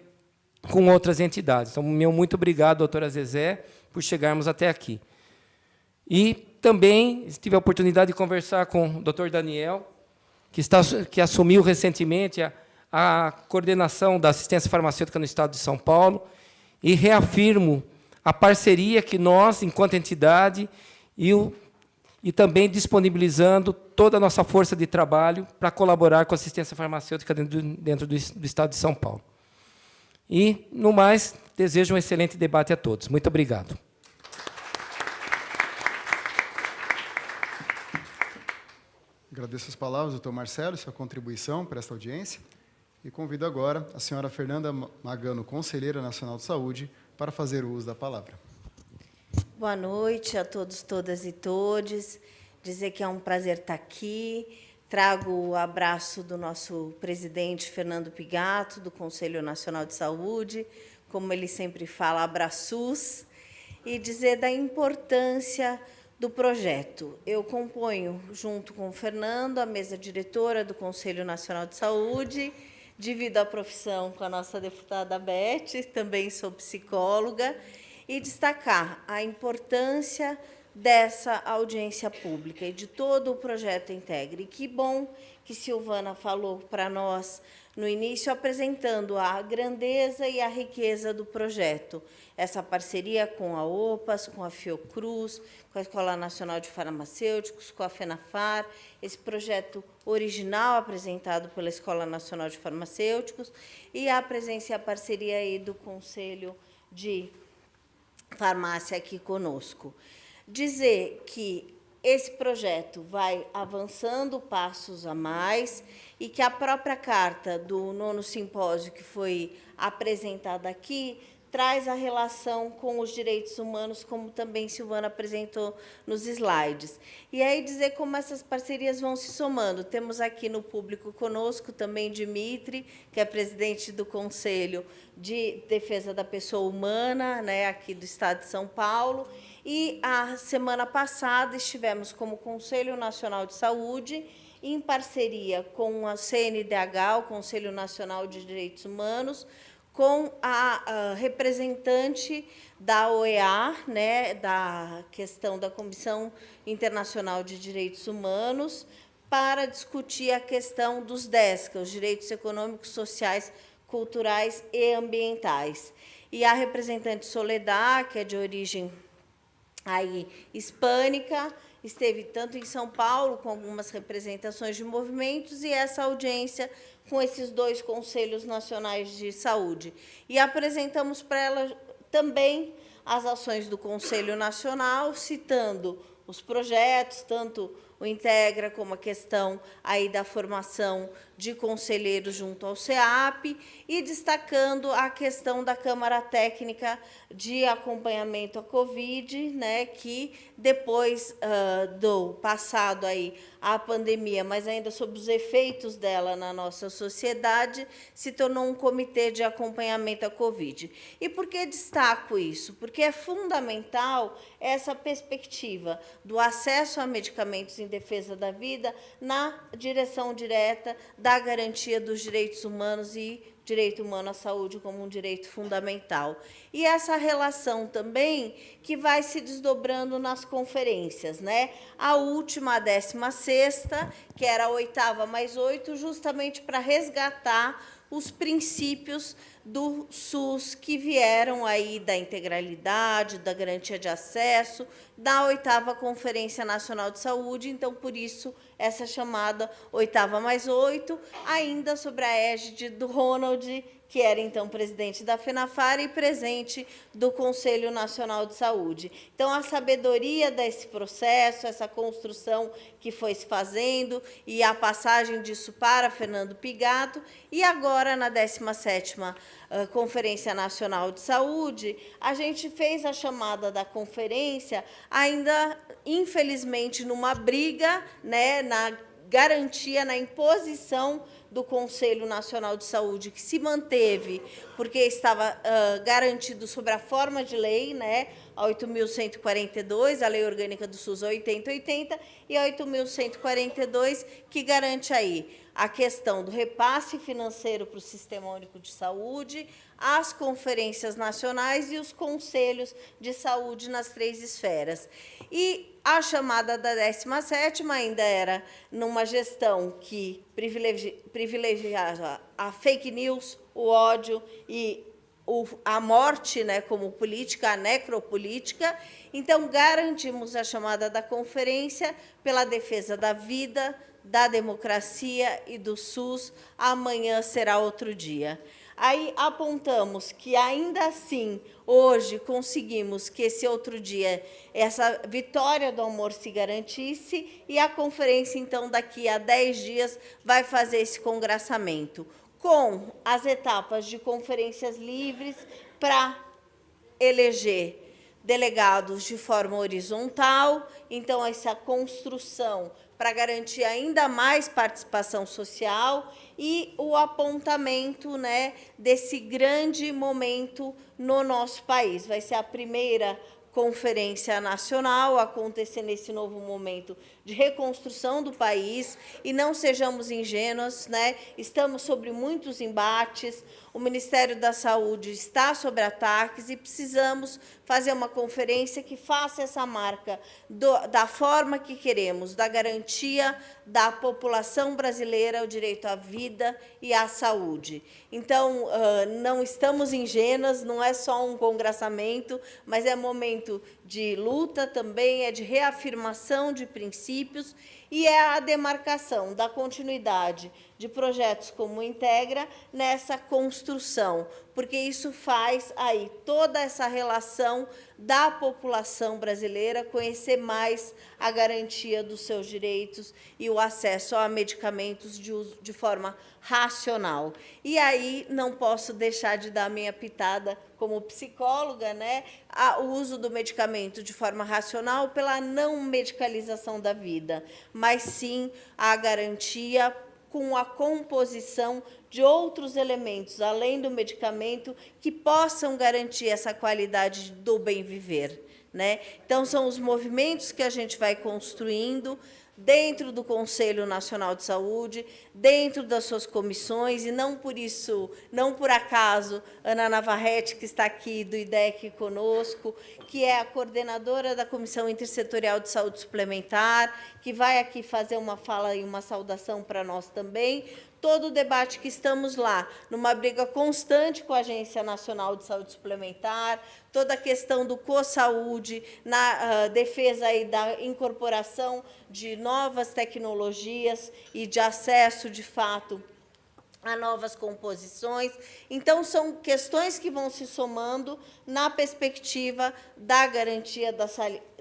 com outras entidades. Então, meu muito obrigado, doutora Zezé, por chegarmos até aqui. E também tive a oportunidade de conversar com o doutor Daniel, que assumiu recentemente a coordenação da assistência farmacêutica no Estado de São Paulo, e reafirmo a parceria que nós, enquanto entidade, e também disponibilizando toda a nossa força de trabalho para colaborar com a assistência farmacêutica dentro do Estado de São Paulo. E, no mais, desejo um excelente debate a todos. Muito obrigado. Agradeço as palavras, doutor Marcelo, sua contribuição para esta audiência. E convido agora a senhora Fernanda Magano, conselheira nacional de saúde, para fazer o uso da palavra. Boa noite a todos, todas e todes. Dizer que é um prazer estar aqui. Trago o abraço do nosso presidente, Fernando Pigato, do Conselho Nacional de Saúde, como ele sempre fala, abraços, e dizer da importância do projeto. Eu componho, junto com o Fernando, a mesa diretora do Conselho Nacional de Saúde, divido a profissão com a nossa deputada Beth, também sou psicóloga, e destacar a importância dessa audiência pública e de todo o projeto Integre. E que bom que Silvana falou para nós no início, apresentando a grandeza e a riqueza do projeto. Essa parceria com a OPAS, com a Fiocruz, com a Escola Nacional de Farmacêuticos, com a FENAFAR, esse projeto original apresentado pela Escola Nacional de Farmacêuticos, e a presença e a parceria aí do Conselho de Farmácia aqui conosco. Dizer que esse projeto vai avançando passos a mais e que a própria carta do 9º simpósio que foi apresentada aqui traz a relação com os direitos humanos, como também Silvana apresentou nos slides. E aí dizer como essas parcerias vão se somando. Temos aqui no público conosco também Dimitri, que é presidente do Conselho de Defesa da Pessoa Humana, né, aqui do Estado de São Paulo. E a semana passada estivemos como Conselho Nacional de Saúde, em parceria com a CNDH, o Conselho Nacional de Direitos Humanos, com a representante da OEA, né, da questão da Comissão Internacional de Direitos Humanos, para discutir a questão dos DESCA, os direitos econômicos, sociais, culturais e ambientais. E a representante Soledad, que é de origem aí hispânica, esteve tanto em São Paulo, com algumas representações de movimentos, e essa audiência com esses dois conselhos nacionais de saúde. E apresentamos para ela também as ações do Conselho Nacional, citando os projetos, tanto o Integra, como a questão aí da formação de conselheiros junto ao CEAP, e destacando a questão da Câmara Técnica de Acompanhamento à Covid, né, que depois do passado aí a pandemia, mas ainda sob os efeitos dela na nossa sociedade, se tornou um comitê de acompanhamento à Covid. E por que destaco isso? Porque é fundamental essa perspectiva do acesso a medicamentos em defesa da vida na direção direta da garantia dos direitos humanos e direito humano à saúde como um direito fundamental. E essa relação também que vai se desdobrando nas conferências, né? A última, a 16ª, que era a 8ª mais 8, justamente para resgatar os princípios do SUS que vieram aí da integralidade, da garantia de acesso, da 8ª Conferência Nacional de Saúde. Então, por isso, essa chamada 8ª+8, ainda sobre a égide do Ronald, que era, então, presidente da FENAFAR e presidente do Conselho Nacional de Saúde. Então, a sabedoria desse processo, essa construção que foi se fazendo e a passagem disso para Fernando Pigato, e agora, na 17ª Conferência Nacional de Saúde, a gente fez a chamada da conferência, ainda, infelizmente, numa briga, né, na garantia, na imposição do Conselho Nacional de Saúde, que se manteve, porque estava garantido sobre a forma de lei, né, a 8.142, a Lei Orgânica do SUS, a 8080, e a 8.142, que garante aí a questão do repasse financeiro para o Sistema Único de Saúde, as conferências nacionais e os conselhos de saúde nas 3 esferas. E a chamada da 17ª ainda era numa gestão que privilegiava a fake news, o ódio e a morte, né, como política, a necropolítica. Então, garantimos a chamada da conferência pela defesa da vida, da democracia e do SUS. Amanhã será outro dia. Aí apontamos que, ainda assim, hoje conseguimos que esse outro dia, essa vitória do amor se garantisse, e a conferência, então, daqui a 10 dias, vai fazer esse congraçamento, com as etapas de conferências livres para eleger delegados de forma horizontal. Então, essa construção para garantir ainda mais participação social e o apontamento, né, desse grande momento no nosso país. Vai ser a primeira conferência nacional a acontecer nesse novo momento de reconstrução do país, e não sejamos ingênuos, né? Estamos sobre muitos embates, o Ministério da Saúde está sob ataques e precisamos fazer uma conferência que faça essa marca da forma que queremos, da garantia da população brasileira ao direito à vida e à saúde. Então, não estamos ingênuas, não é só um congraçamento, mas é momento de luta também, é de reafirmação de princípios, e é a demarcação da continuidade de projetos como o Integra nessa construção, porque isso faz aí toda essa relação da população brasileira conhecer mais a garantia dos seus direitos e o acesso a medicamentos de forma racional. E aí não posso deixar de dar a minha pitada como psicóloga, né, o uso do medicamento de forma racional pela não medicalização da vida, mas sim a garantia com a composição de outros elementos, além do medicamento, que possam garantir essa qualidade do bem viver, né? Então, são os movimentos que a gente vai construindo dentro do Conselho Nacional de Saúde, dentro das suas comissões, e não por isso, não por acaso, Ana Navarrete, que está aqui do IDEC conosco, que é a coordenadora da Comissão Intersetorial de Saúde Suplementar, que vai aqui fazer uma fala e uma saudação para nós também. Todo o debate que estamos lá, numa briga constante com a Agência Nacional de Saúde Suplementar, toda a questão do CoSaúde, na defesa aí da incorporação de novas tecnologias e de acesso, de fato, a novas composições. Então, são questões que vão se somando na perspectiva da garantia da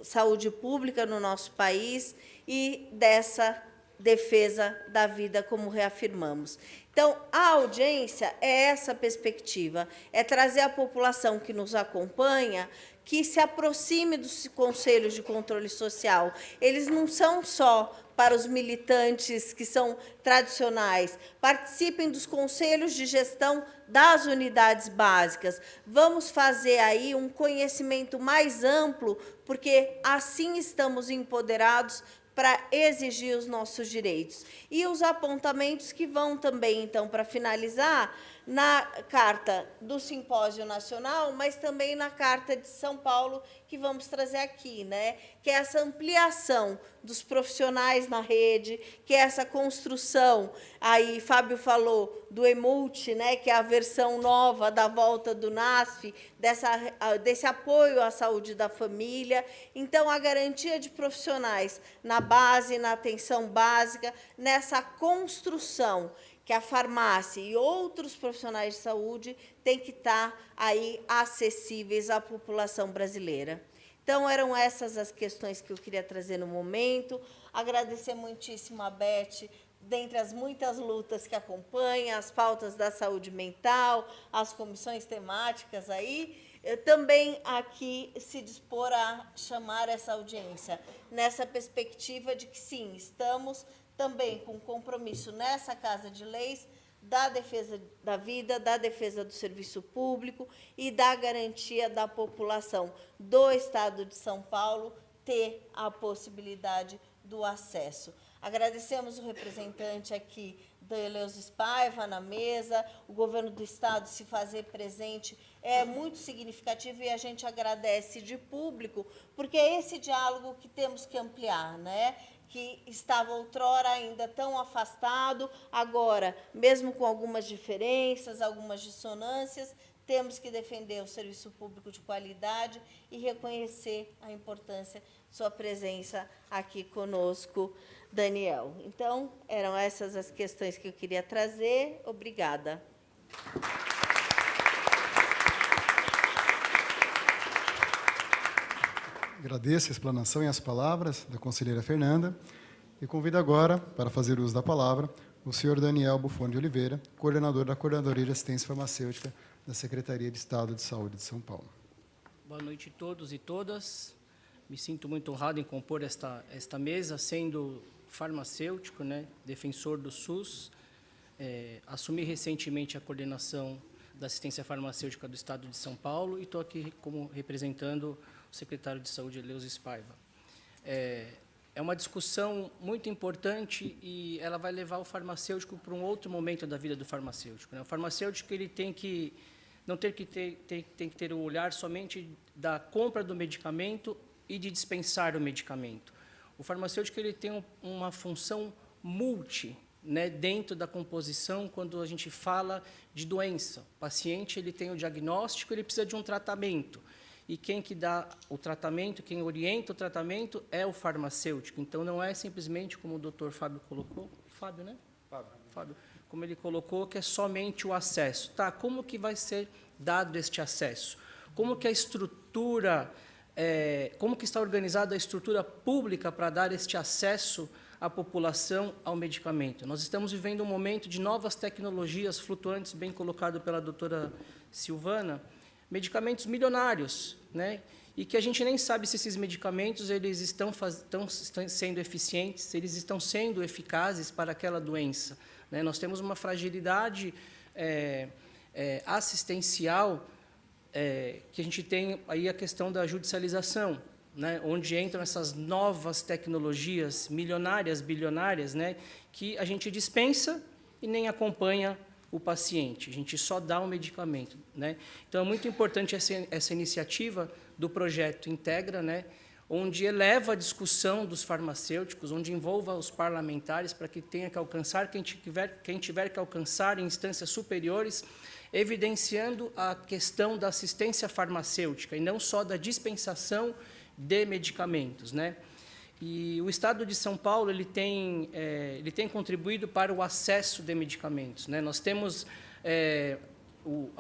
saúde pública no nosso país e dessa defesa da vida, como reafirmamos. Então, a audiência é essa perspectiva, é trazer a população que nos acompanha, que se aproxime dos conselhos de controle social. Eles não são só para os militantes que são tradicionais, participem dos conselhos de gestão das unidades básicas. Vamos fazer aí um conhecimento mais amplo, porque assim estamos empoderados para exigir os nossos direitos. E os apontamentos que vão também, então, para finalizar, na Carta do Simpósio Nacional, mas também na Carta de São Paulo, que vamos trazer aqui, né? Que é essa ampliação dos profissionais na rede, que é essa construção, aí Fábio falou do EMULT, né? Que é a versão nova da volta do NASF, desse apoio à saúde da família. Então, a garantia de profissionais na base, na atenção básica, nessa construção que a farmácia e outros profissionais de saúde têm que estar aí acessíveis à população brasileira. Então, eram essas as questões que eu queria trazer no momento. Agradecer muitíssimo a Beth, dentre as muitas lutas que acompanha, as pautas da saúde mental, as comissões temáticas aí, também aqui se dispor a chamar essa audiência, nessa perspectiva de que, sim, estamos também com compromisso nessa Casa de Leis da defesa da vida, da defesa do serviço público e da garantia da população do Estado de São Paulo ter a possibilidade do acesso. Agradecemos o representante aqui da Eleusis Paiva na mesa, o governo do Estado se fazer presente é muito significativo e a gente agradece de público, porque é esse diálogo que temos que ampliar, né? Que estava outrora ainda tão afastado, agora, mesmo com algumas diferenças, algumas dissonâncias, temos que defender o serviço público de qualidade e reconhecer a importância de sua presença aqui conosco, Daniel. Então, eram essas as questões que eu queria trazer. Obrigada. Agradeço a explanação e as palavras da conselheira Fernanda e convido agora, para fazer uso da palavra, o senhor Daniel Buffoni de Oliveira, coordenador da Coordenadoria de Assistência Farmacêutica da Secretaria de Estado de Saúde de São Paulo. Boa noite a todos e todas. Me sinto muito honrado em compor esta mesa, sendo farmacêutico, né, defensor do SUS. Assumi recentemente a coordenação da assistência farmacêutica do Estado de São Paulo e estou aqui como representando o secretário de Saúde, Eleusis Paiva. É uma discussão muito importante e ela vai levar o farmacêutico para um outro momento da vida do farmacêutico, né? O farmacêutico ele tem que ter o olhar somente da compra do medicamento e de dispensar o medicamento. O farmacêutico ele tem uma função multi, né, dentro da composição quando a gente fala de doença. O paciente ele tem o diagnóstico, ele precisa de um tratamento. E quem que dá o tratamento, quem orienta o tratamento é o farmacêutico. Então, não é simplesmente, como o doutor Fábio colocou, Fábio, né? Fábio, como ele colocou, que é somente o acesso. Tá, como que vai ser dado este acesso? Como que a estrutura, como que está organizada a estrutura pública para dar este acesso à população ao medicamento? Nós estamos vivendo um momento de novas tecnologias flutuantes, bem colocado pela doutora Silvana, medicamentos milionários, né? E que a gente nem sabe se esses medicamentos eles estão sendo eficientes, se eles estão sendo eficazes para aquela doença, né? Nós temos uma fragilidade assistencial, que a gente tem aí a questão da judicialização, né? Onde entram essas novas tecnologias milionárias, bilionárias, né? Que a gente dispensa e nem acompanha o paciente, a gente só dá um medicamento, né? Então, é muito importante essa iniciativa do projeto Integra, né? Onde eleva a discussão dos farmacêuticos, onde envolva os parlamentares para que tenha que alcançar quem tiver que alcançar em instâncias superiores, evidenciando a questão da assistência farmacêutica e não só da dispensação de medicamentos, né? E o Estado de São Paulo ele tem contribuído para o acesso de medicamentos, né? Nós temos o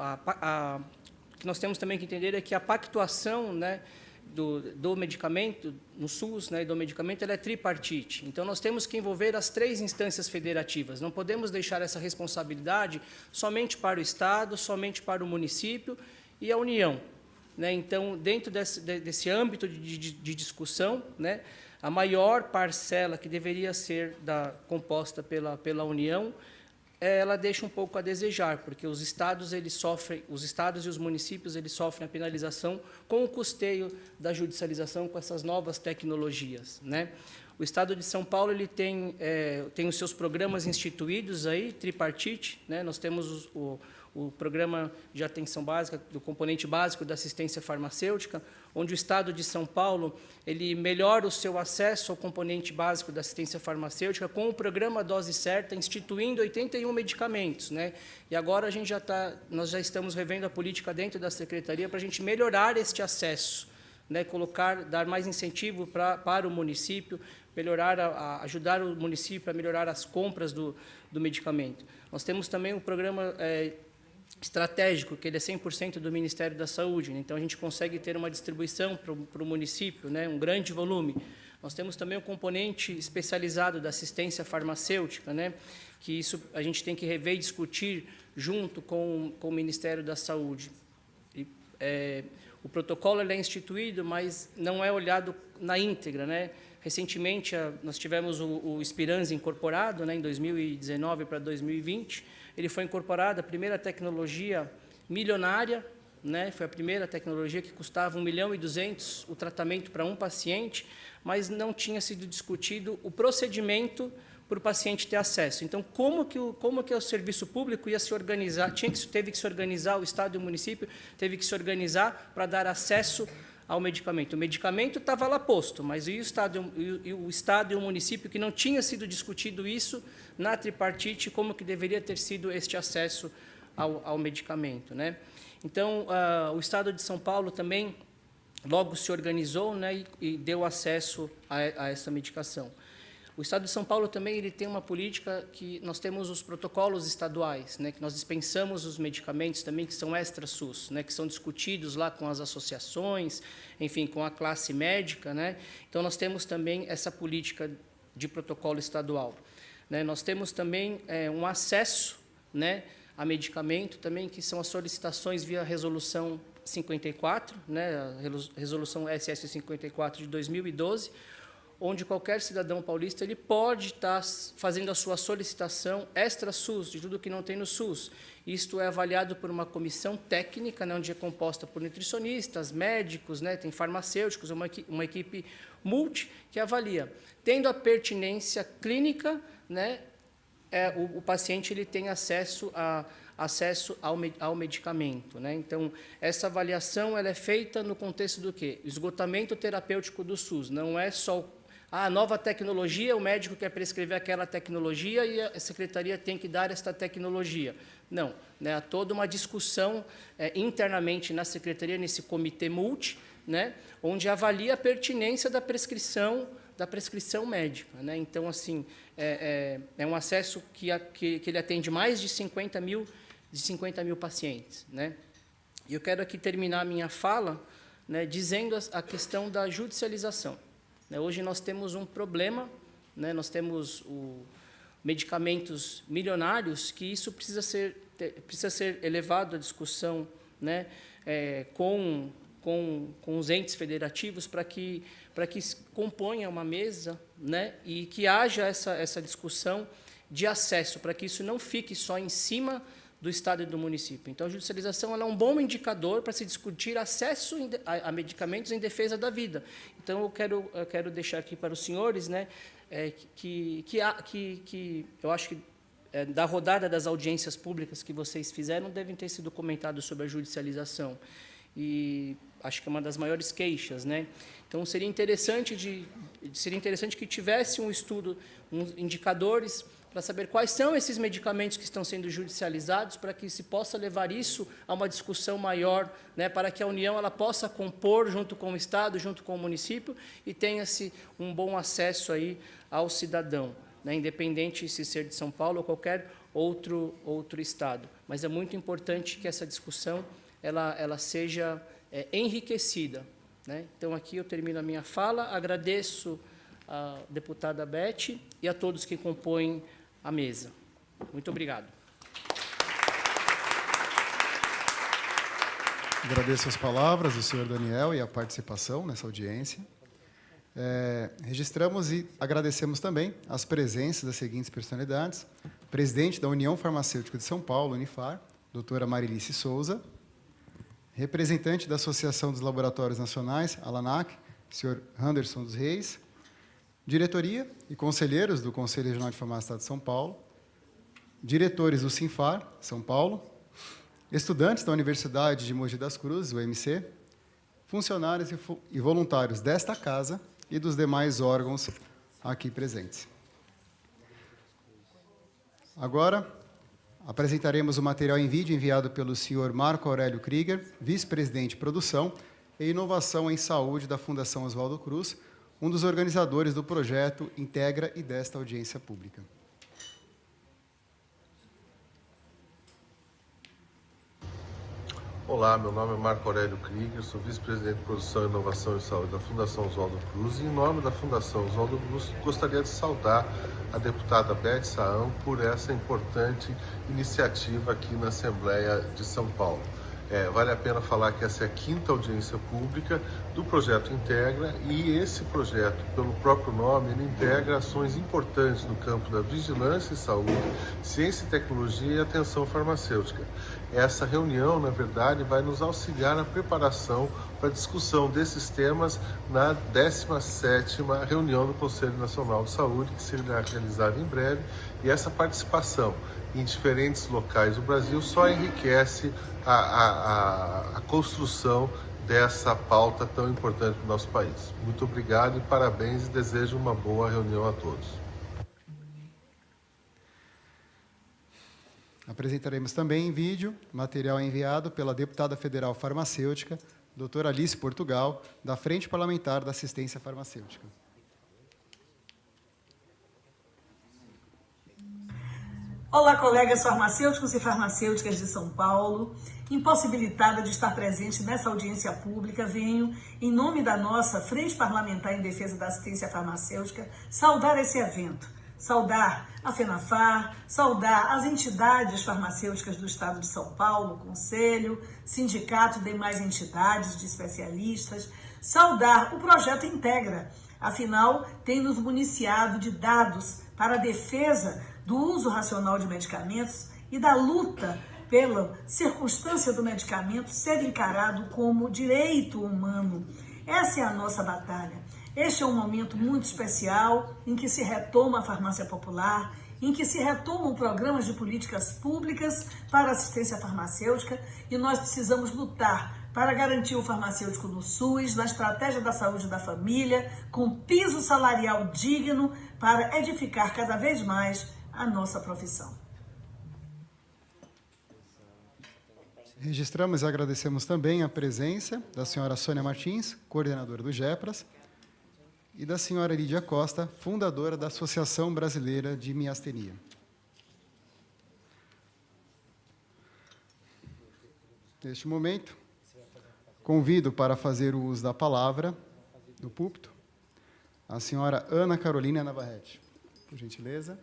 que nós temos também que entender é que a pactuação, né, do medicamento no SUS, né, do medicamento, ela é tripartite. Então nós temos que envolver as 3 instâncias federativas. Não podemos deixar essa responsabilidade somente para o Estado, somente para o município e a União, né? Então, dentro desse âmbito de discussão, né, a maior parcela que deveria ser composta pela União, ela deixa um pouco a desejar, porque os estados e os municípios eles sofrem a penalização com o custeio da judicialização com essas novas tecnologias, né? O Estado de São Paulo ele tem os seus programas instituídos aí, tripartite, né? Nós temos o o programa de atenção básica, do componente básico da assistência farmacêutica, onde o Estado de São Paulo ele melhora o seu acesso ao componente básico da assistência farmacêutica com o programa Dose Certa, instituindo 81 medicamentos, né? E agora nós já estamos revendo a política dentro da Secretaria para a gente melhorar este acesso, né? Dar mais incentivo para o município, ajudar o município a melhorar as compras do medicamento. Nós temos também o programa estratégico, que ele é 100% do Ministério da Saúde, né? Então a gente consegue ter uma distribuição para o município, né? Um grande volume. Nós temos também o componente especializado da assistência farmacêutica, né? Que isso a gente tem que rever e discutir junto com o Ministério da Saúde. O protocolo ele é instituído, mas não é olhado na íntegra, né? Recentemente, nós tivemos o Spiranza incorporado, né, em 2019 para 2020. Ele foi incorporado, a primeira tecnologia milionária, né, foi a primeira tecnologia que custava 1.200.000 o tratamento para um paciente, mas não tinha sido discutido o procedimento para o paciente ter acesso. Então, como que o serviço público ia se organizar? Teve que se organizar, o Estado e o município teve que se organizar para dar acesso ao medicamento. O medicamento estava lá posto, mas o Estado e o município, que não tinha sido discutido isso na tripartite, como que deveria ter sido este acesso ao medicamento, né? Então, o Estado de São Paulo também logo se organizou, né, e deu acesso a essa medicação. O Estado de São Paulo também ele tem uma política que nós temos os protocolos estaduais, né, que nós dispensamos os medicamentos também que são extra-SUS, né, que são discutidos lá com as associações, enfim, com a classe médica, né. Então nós temos também essa política de protocolo estadual, né. Nós temos também um acesso, né, a medicamento também que são as solicitações via resolução 54, né, a resolução SS 54 de 2012. Onde qualquer cidadão paulista ele pode estar fazendo a sua solicitação extra-SUS, de tudo que não tem no SUS. Isto é avaliado por uma comissão técnica, né, onde é composta por nutricionistas, médicos, né, tem farmacêuticos, uma equipe multi que avalia. Tendo a pertinência clínica, né, o paciente ele tem acesso ao medicamento, né? Então, essa avaliação ela é feita no contexto do quê? Esgotamento terapêutico do SUS. Não é só a nova tecnologia, o médico quer prescrever aquela tecnologia e a secretaria tem que dar esta tecnologia. Não, né? Há toda uma discussão internamente na secretaria, nesse comitê multi, né? Onde avalia a pertinência da prescrição médica, né? Então, assim, é um acesso que ele atende mais de 50 mil pacientes, né? E eu quero aqui terminar a minha fala, né, dizendo a questão da judicialização. Hoje nós temos um problema, né, nós temos medicamentos milionários que isso precisa ser elevado à discussão, né, com os entes federativos para que se componha uma mesa, né, e que haja essa discussão de acesso, para que isso não fique só em cima do Estado e do município. Então, a judicialização ela é um bom indicador para se discutir acesso a medicamentos em defesa da vida. Então, eu quero deixar aqui para os senhores, né, que eu acho que da rodada das audiências públicas que vocês fizeram, devem ter sido comentados sobre a judicialização. E acho que é uma das maiores queixas, né? Então, seria interessante que tivesse um estudo, indicadores, para saber quais são esses medicamentos que estão sendo judicializados, para que se possa levar isso a uma discussão maior, né, para que a União ela possa compor junto com o Estado, junto com o município, e tenha-se um bom acesso aí ao cidadão, né, independente se ser de São Paulo ou qualquer outro Estado. Mas é muito importante que essa discussão ela seja enriquecida, né? Então, aqui eu termino a minha fala, agradeço à deputada Beth e a todos que compõem a mesa. Muito obrigado. Agradeço as palavras do senhor Daniel e a participação nessa audiência. Registramos e agradecemos também as presenças das seguintes personalidades: presidente da União Farmacêutica de São Paulo, Unifar, doutora Marilice Souza; representante da Associação dos Laboratórios Nacionais, ALANAC, senhor Anderson dos Reis; diretoria e conselheiros do Conselho Regional de Farmácia do Estado de São Paulo; diretores do SINFAR, São Paulo; estudantes da Universidade de Mogi das Cruzes, UMC, funcionários e voluntários desta casa e dos demais órgãos aqui presentes. Agora, apresentaremos o material em vídeo enviado pelo senhor Marco Aurélio Krieger, vice-presidente de Produção e Inovação em Saúde da Fundação Oswaldo Cruz, um dos organizadores do projeto Integra e desta audiência pública. Olá, meu nome é Marco Aurélio Krieger, sou vice-presidente de Produção, Inovação e Saúde da Fundação Oswaldo Cruz, e em nome da Fundação Oswaldo Cruz, gostaria de saudar a deputada Beth Saão por essa importante iniciativa aqui na Assembleia de São Paulo. Vale a pena falar que essa é a 5ª audiência pública do projeto Integra, e esse projeto, pelo próprio nome, ele integra ações importantes no campo da vigilância e saúde, ciência e tecnologia e atenção farmacêutica. Essa reunião, na verdade, vai nos auxiliar na preparação para a discussão desses temas na 17ª reunião do Conselho Nacional de Saúde, que será realizada em breve, e essa participação em diferentes locais do Brasil só enriquece a construção dessa pauta tão importante para o nosso país. Muito obrigado e parabéns, e desejo uma boa reunião a todos. Apresentaremos também em vídeo material enviado pela deputada federal farmacêutica, doutora Alice Portugal, da Frente Parlamentar da Assistência Farmacêutica. Olá, colegas farmacêuticos e farmacêuticas de São Paulo. Impossibilitada de estar presente nessa audiência pública, venho, em nome da nossa Frente Parlamentar em Defesa da Assistência Farmacêutica, saudar esse evento. Saudar a FENAFAR, saudar as entidades farmacêuticas do Estado de São Paulo, Conselho, Sindicato e demais entidades de especialistas, saudar o projeto Integra, afinal, tem nos municiado de dados para a defesa do uso racional de medicamentos e da luta pela circunstância do medicamento ser encarado como direito humano. Essa é a nossa batalha. Este é um momento muito especial em que se retoma a farmácia popular, em que se retomam programas de políticas públicas para assistência farmacêutica, e nós precisamos lutar para garantir o farmacêutico no SUS, na estratégia da saúde da família, com piso salarial digno para edificar cada vez mais a nossa profissão. Registramos e agradecemos também a presença da senhora Sônia Martins, coordenadora do GEPRAS, e da senhora Lídia Costa, fundadora da Associação Brasileira de Miastenia. Neste momento, convido para fazer o uso da palavra, do púlpito, a senhora Ana Carolina Navarrete. Por gentileza.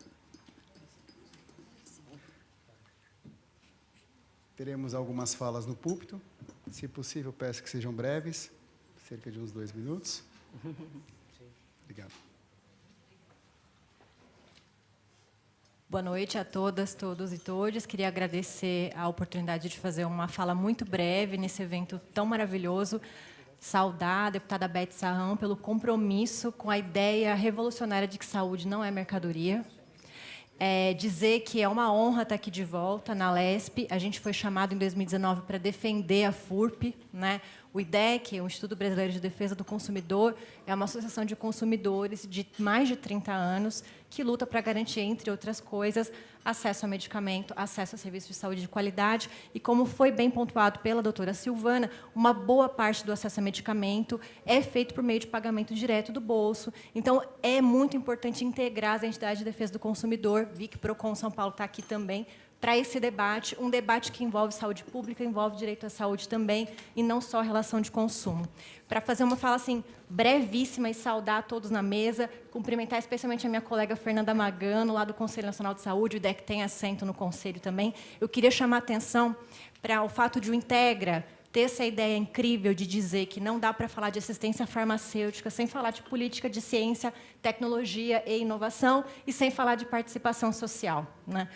Teremos algumas falas no púlpito. Se possível, peço que sejam breves, cerca de uns 2 minutos. Obrigado. Boa noite a todas, todos e todes. Queria agradecer a oportunidade de fazer uma fala muito breve nesse evento tão maravilhoso. Saudar a deputada Beth Saão pelo compromisso com a ideia revolucionária de que saúde não é mercadoria. Dizer que é uma honra estar aqui de volta na LESP. A gente foi chamado em 2019 para defender a FURP, né? O IDEC, o Instituto Brasileiro de Defesa do Consumidor, é uma associação de consumidores de mais de 30 anos que luta para garantir, entre outras coisas, acesso a medicamento, acesso a serviços de saúde de qualidade. E, como foi bem pontuado pela doutora Silvana, uma boa parte do acesso a medicamento é feito por meio de pagamento direto do bolso. Então, é muito importante integrar as entidades de defesa do consumidor. Vi que Procon São Paulo está aqui também, para esse debate, um debate que envolve saúde pública, envolve direito à saúde também, e não só relação de consumo. Para fazer uma fala assim, brevíssima e saudar a todos na mesa, cumprimentar especialmente a minha colega Fernanda Magano, lá do Conselho Nacional de Saúde, o IDEC tem assento no Conselho também. Eu queria chamar a atenção para o fato de o Integra ter essa ideia incrível de dizer que não dá para falar de assistência farmacêutica sem falar de política de ciência, tecnologia e inovação e sem falar de participação social, né?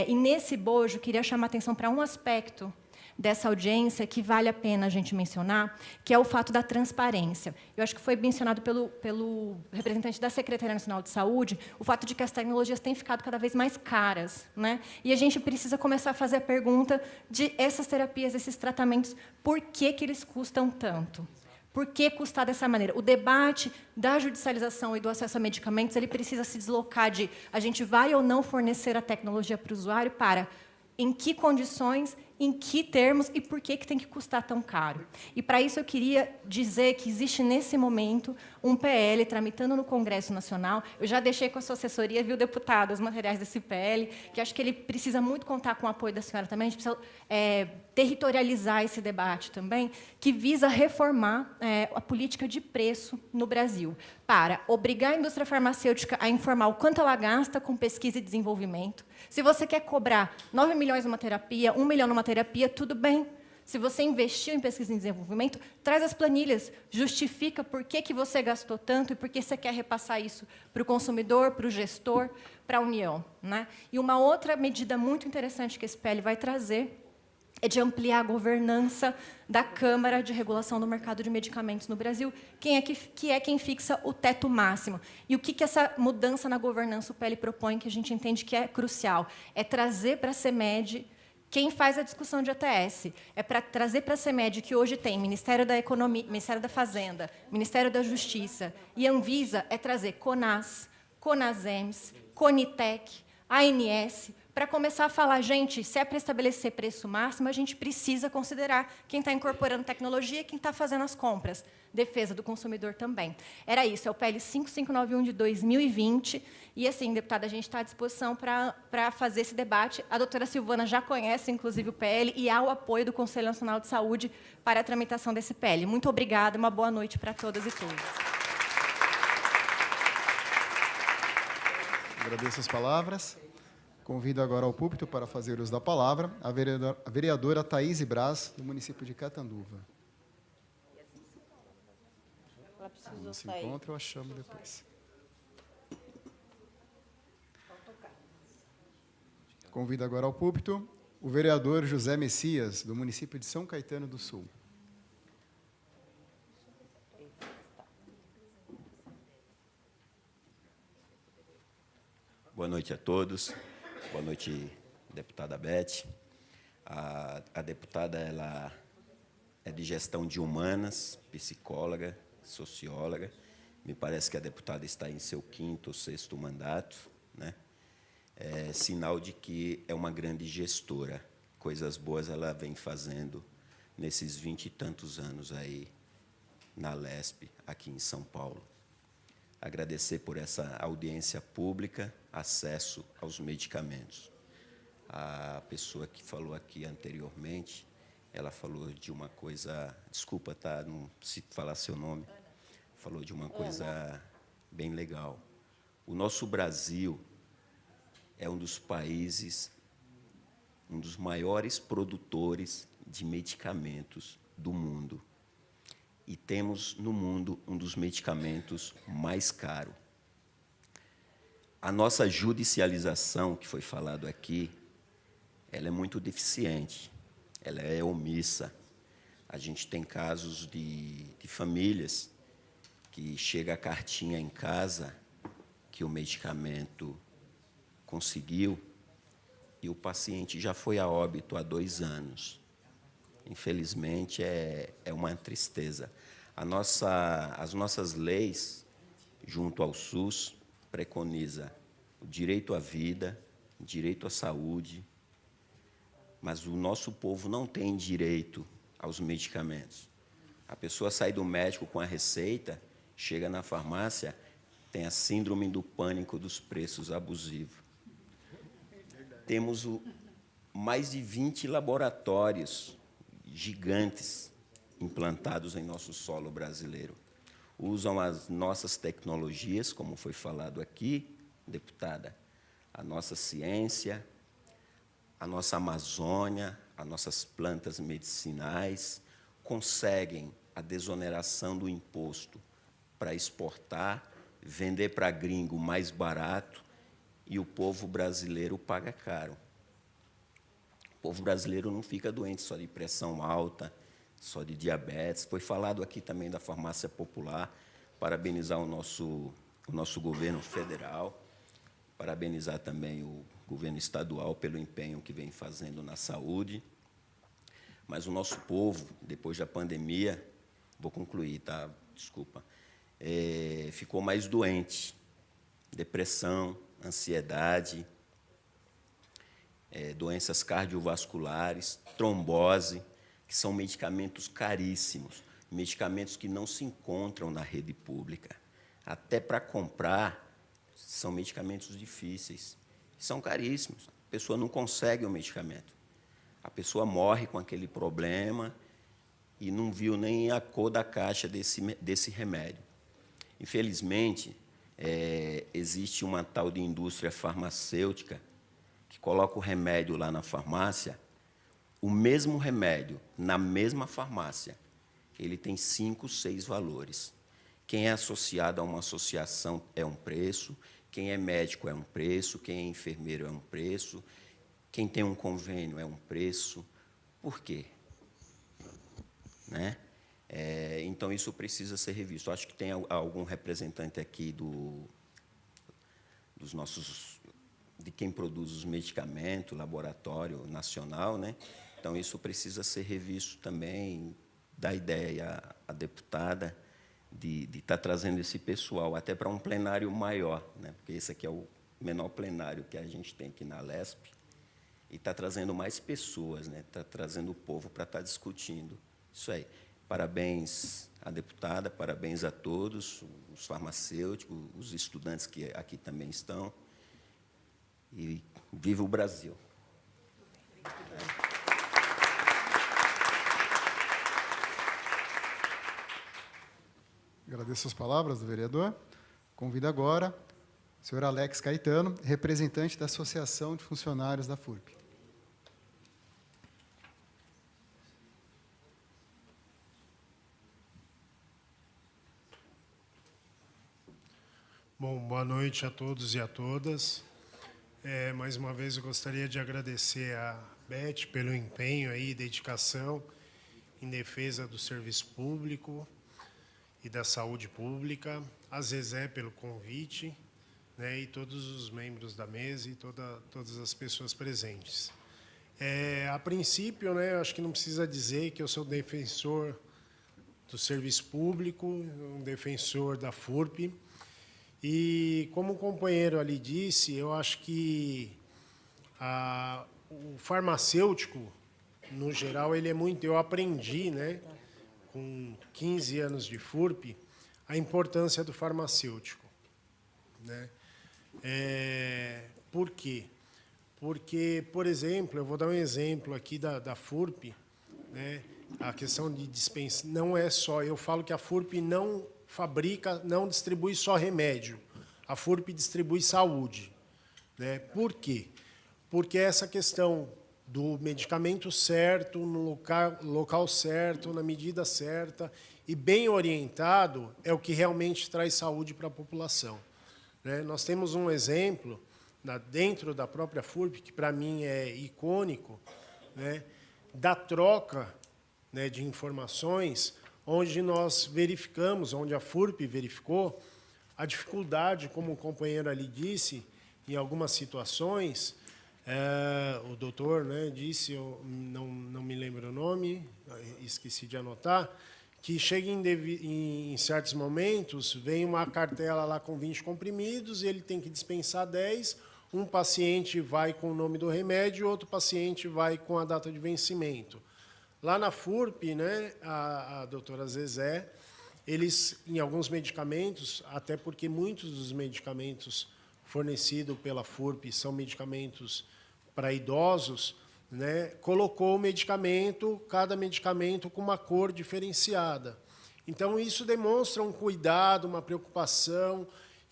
E, nesse bojo, queria chamar a atenção para um aspecto dessa audiência que vale a pena a gente mencionar, que é o fato da transparência. Eu acho que foi mencionado pelo representante da Secretaria Nacional de Saúde o fato de que as tecnologias têm ficado cada vez mais caras, né? E a gente precisa começar a fazer a pergunta de essas terapias, esses tratamentos, por que eles custam tanto? Por que custar dessa maneira? O debate da judicialização e do acesso a medicamentos ele precisa se deslocar de a gente vai ou não fornecer a tecnologia para o usuário para em que condições, em que termos e por que tem que custar tão caro. E, para isso, eu queria dizer que existe, nesse momento, um PL tramitando no Congresso Nacional. Eu já deixei com a sua assessoria, viu, deputado, os materiais desse PL, que acho que ele precisa muito contar com o apoio da senhora também. A gente precisa territorializar esse debate também, que visa reformar a política de preço no Brasil, para obrigar a indústria farmacêutica a informar o quanto ela gasta com pesquisa e desenvolvimento. Se você quer cobrar 9 milhões numa terapia, 1 milhão numa terapia, tudo bem. Se você investiu em pesquisa e desenvolvimento, traz as planilhas, justifica por que você gastou tanto e por que você quer repassar isso para o consumidor, para o gestor, para a União, né? E uma outra medida muito interessante que esse PL vai trazer é de ampliar a governança da Câmara de Regulação do Mercado de Medicamentos no Brasil, que é quem fixa o teto máximo. E o que essa mudança na governança o PL propõe, que a gente entende que é crucial, é trazer para a CEMED quem faz a discussão de ATS. É para trazer para a CEMED, que hoje tem Ministério da Economia, Ministério da Fazenda, Ministério da Justiça e Anvisa, é trazer CONAS, CONASEMS, CONITEC, ANS, para começar a falar, gente, se é para estabelecer preço máximo, a gente precisa considerar quem está incorporando tecnologia e quem está fazendo as compras. Defesa do consumidor também. Era isso, é o PL 5591 de 2020. E, assim, deputada, a gente está à disposição para fazer esse debate. A doutora Silvana já conhece, inclusive, o PL e há o apoio do Conselho Nacional de Saúde para a tramitação desse PL. Muito obrigada, uma boa noite para todas e todos. Agradeço as palavras. Convido agora ao púlpito para fazer uso da palavra a vereadora Thaís Braz, do município de Catanduva. Não se encontra, eu a chamo depois. Convido agora ao púlpito o vereador José Messias, do município de São Caetano do Sul. Boa noite a todos. Boa noite, deputada Beth. A deputada ela é de gestão de humanas, psicóloga, socióloga. Me parece que a deputada está em seu 5º ou 6º mandato, né? É sinal de que é uma grande gestora. Coisas boas ela vem fazendo nesses 20 e tantos anos aí na LESP, aqui em São Paulo. Agradecer por essa audiência pública, acesso aos medicamentos. A pessoa que falou aqui anteriormente, ela falou de uma coisa, desculpa, tá, não se falar seu nome, falou de uma coisa bem legal. O nosso Brasil é um dos países, um dos maiores produtores de medicamentos do mundo. E temos no mundo um dos medicamentos mais caros. A nossa judicialização, que foi falado aqui, ela é muito deficiente, ela é omissa. A gente tem casos de famílias que chega a cartinha em casa que o medicamento conseguiu e o paciente já foi a óbito há 2 anos. Infelizmente, é uma tristeza. As nossas leis, junto ao SUS, preconiza o direito à vida, o direito à saúde, mas o nosso povo não tem direito aos medicamentos. A pessoa sai do médico com a receita, chega na farmácia, tem a síndrome do pânico dos preços abusivos. Temos mais de 20 laboratórios gigantes implantados em nosso solo brasileiro. Usam as nossas tecnologias, como foi falado aqui, deputada, a nossa ciência, a nossa Amazônia, as nossas plantas medicinais, conseguem a desoneração do imposto para exportar, vender para gringo mais barato, e o povo brasileiro paga caro. O povo brasileiro não fica doente só de pressão alta, só de diabetes. Foi falado aqui também da farmácia popular. Parabenizar o nosso governo federal, parabenizar também o governo estadual pelo empenho que vem fazendo na saúde. Mas o nosso povo, depois da pandemia, vou concluir, tá? Desculpa, ficou mais doente. Depressão, ansiedade, doenças cardiovasculares, trombose, que são medicamentos caríssimos, medicamentos que não se encontram na rede pública. Até para comprar, são medicamentos difíceis, são caríssimos. A pessoa não consegue o medicamento. A pessoa morre com aquele problema e não viu nem a cor da caixa desse remédio. Infelizmente, existe uma tal de indústria farmacêutica que coloca o remédio lá na farmácia, o mesmo remédio, na mesma farmácia, ele tem 5, 6 valores. Quem é associado a uma associação é um preço, quem é médico é um preço, quem é enfermeiro é um preço, quem tem um convênio é um preço. Por quê? Né? Então, isso precisa ser revisto. Acho que tem algum representante aqui de quem produz os medicamentos, laboratório nacional, né? Então, isso precisa ser revisto também, dar ideia à deputada de estar trazendo esse pessoal até para um plenário maior, né? Porque esse aqui é o menor plenário que a gente tem aqui na Lesp, e está trazendo mais pessoas, né? Está trazendo o povo para estar discutindo isso aí. Parabéns à deputada, parabéns a todos, os farmacêuticos, os estudantes que aqui também estão. E viva o Brasil! Agradeço as palavras do vereador. Convido agora o senhor Alex Caetano, representante da Associação de Funcionários da FURP. Bom, boa noite a todos e a todas. Mais uma vez, eu gostaria de agradecer a Beth pelo empenho e dedicação em defesa do serviço público e da saúde pública, a Zezé pelo convite, né, e todos os membros da mesa e todas as pessoas presentes. A princípio, né, acho que não precisa dizer que eu sou defensor do serviço público, um defensor da FURP. E, como o companheiro ali disse, eu acho que o farmacêutico, no geral, ele é muito... Eu aprendi, né, com 15 anos de FURP, a importância do farmacêutico, né? Por quê? Porque, por exemplo, eu vou dar um exemplo aqui da FURP, né? A questão de dispensa não é só... Eu falo que a FURP não fabrica, não distribui só remédio. A FURP distribui saúde, né? Por quê? Porque essa questão do medicamento certo, no local certo, na medida certa e bem orientado é o que realmente traz saúde para a população, né? Nós temos um exemplo dentro da própria FURP, que para mim é icônico, né, da troca, né, de informações, onde nós verificamos, onde a FURP verificou a dificuldade, como o companheiro ali disse, em algumas situações, o doutor, né, disse, eu não me lembro o nome, esqueci de anotar, que chega em certos momentos, vem uma cartela lá com 20 comprimidos, ele tem que dispensar 10, um paciente vai com o nome do remédio, outro paciente vai com a data de vencimento. Lá na FURP, né, a doutora Zezé, eles, em alguns medicamentos, até porque muitos dos medicamentos fornecidos pela FURP são medicamentos para idosos, né, colocou o medicamento, cada medicamento com uma cor diferenciada. Então, isso demonstra um cuidado, uma preocupação,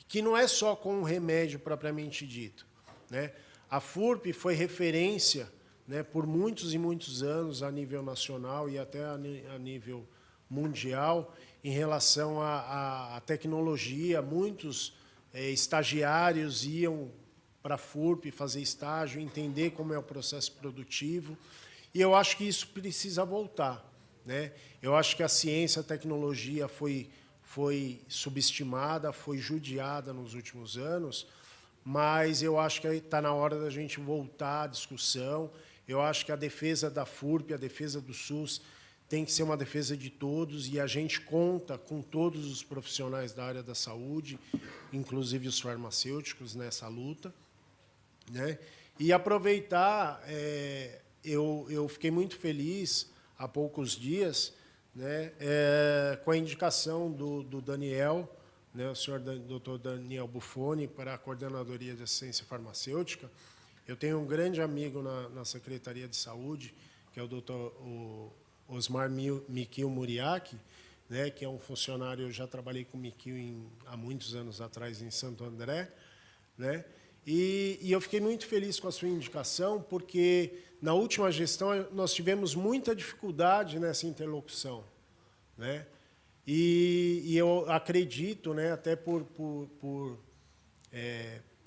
que não é só com o remédio propriamente dito, né? A FURP foi referência, né, por muitos e muitos anos a nível nacional e até a nível mundial em relação à tecnologia. Muitos estagiários iam para a FURP, fazer estágio, entender como é o processo produtivo. E eu acho que isso precisa voltar, né? Eu acho que a ciência, a tecnologia foi subestimada, foi judiada nos últimos anos, mas eu acho que está na hora da gente voltar à discussão. Eu acho que a defesa da FURP, a defesa do SUS, tem que ser uma defesa de todos, e a gente conta com todos os profissionais da área da saúde, inclusive os farmacêuticos, nessa luta, né? E aproveitar, eu fiquei muito feliz há poucos dias, né, com a indicação do Daniel, né, o senhor Dr. Daniel Buffoni, para a Coordenadoria de Assistência Farmacêutica. Eu tenho um grande amigo na Secretaria de Saúde, que é o Dr. Osmar Miquil Muriaki, né, que é um funcionário, eu já trabalhei com o Miquil há muitos anos atrás em Santo André, né, e eu fiquei muito feliz com a sua indicação, porque na última gestão nós tivemos muita dificuldade nessa interlocução, né, e eu acredito, né, até por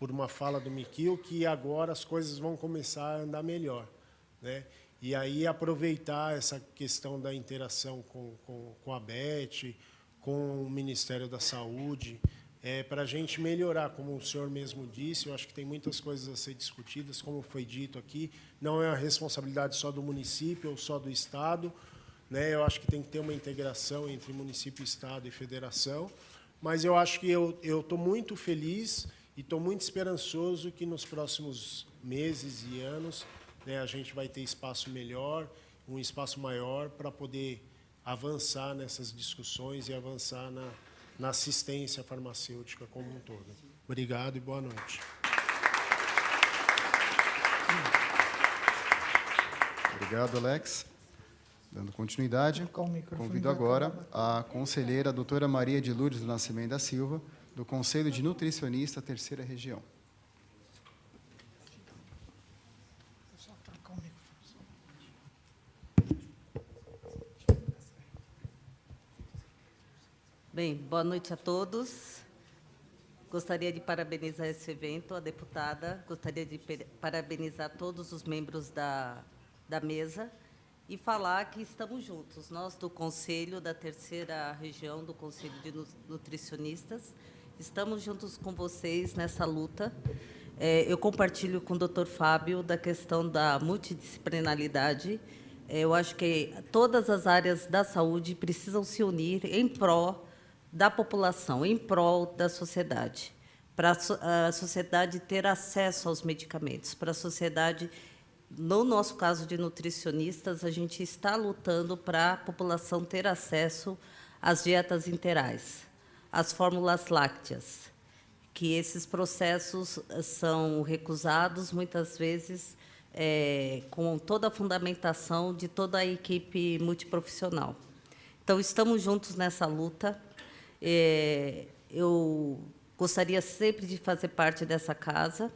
uma fala do Miquil, que agora as coisas vão começar a andar melhor, né? E aí aproveitar essa questão da interação com a BET, com o Ministério da Saúde, para a gente melhorar, como o senhor mesmo disse. Eu acho que tem muitas coisas a ser discutidas, como foi dito aqui. Não é a responsabilidade só do município ou só do Estado, né? Eu acho que tem que ter uma integração entre município, Estado e federação. Mas eu acho que eu estou muito feliz e estou muito esperançoso que nos próximos meses e anos, né, a gente vai ter espaço melhor, um espaço maior para poder avançar nessas discussões e avançar na assistência farmacêutica como um todo. Obrigado e boa noite. Obrigado, Alex. Dando continuidade, convido agora a conselheira doutora Maria de Lourdes do Nascimento da Silva, do Conselho de Nutricionista, Terceira Região. Bem, boa noite a todos. Gostaria de parabenizar esse evento, a deputada. Gostaria de parabenizar todos os membros da mesa e falar que estamos juntos. Nós, do Conselho da Terceira Região, do Conselho de Nutricionistas, estamos juntos com vocês nessa luta. Eu compartilho com o Dr. Fábio da questão da multidisciplinaridade. Eu acho que todas as áreas da saúde precisam se unir em prol da população, em prol da sociedade, para a sociedade ter acesso aos medicamentos, para a sociedade, no nosso caso de nutricionistas, a gente está lutando para a população ter acesso às dietas integrais, às fórmulas lácteas, que esses processos são recusados, muitas vezes, com toda a fundamentação de toda a equipe multiprofissional. Então, estamos juntos nessa luta. Eu gostaria sempre de fazer parte dessa casa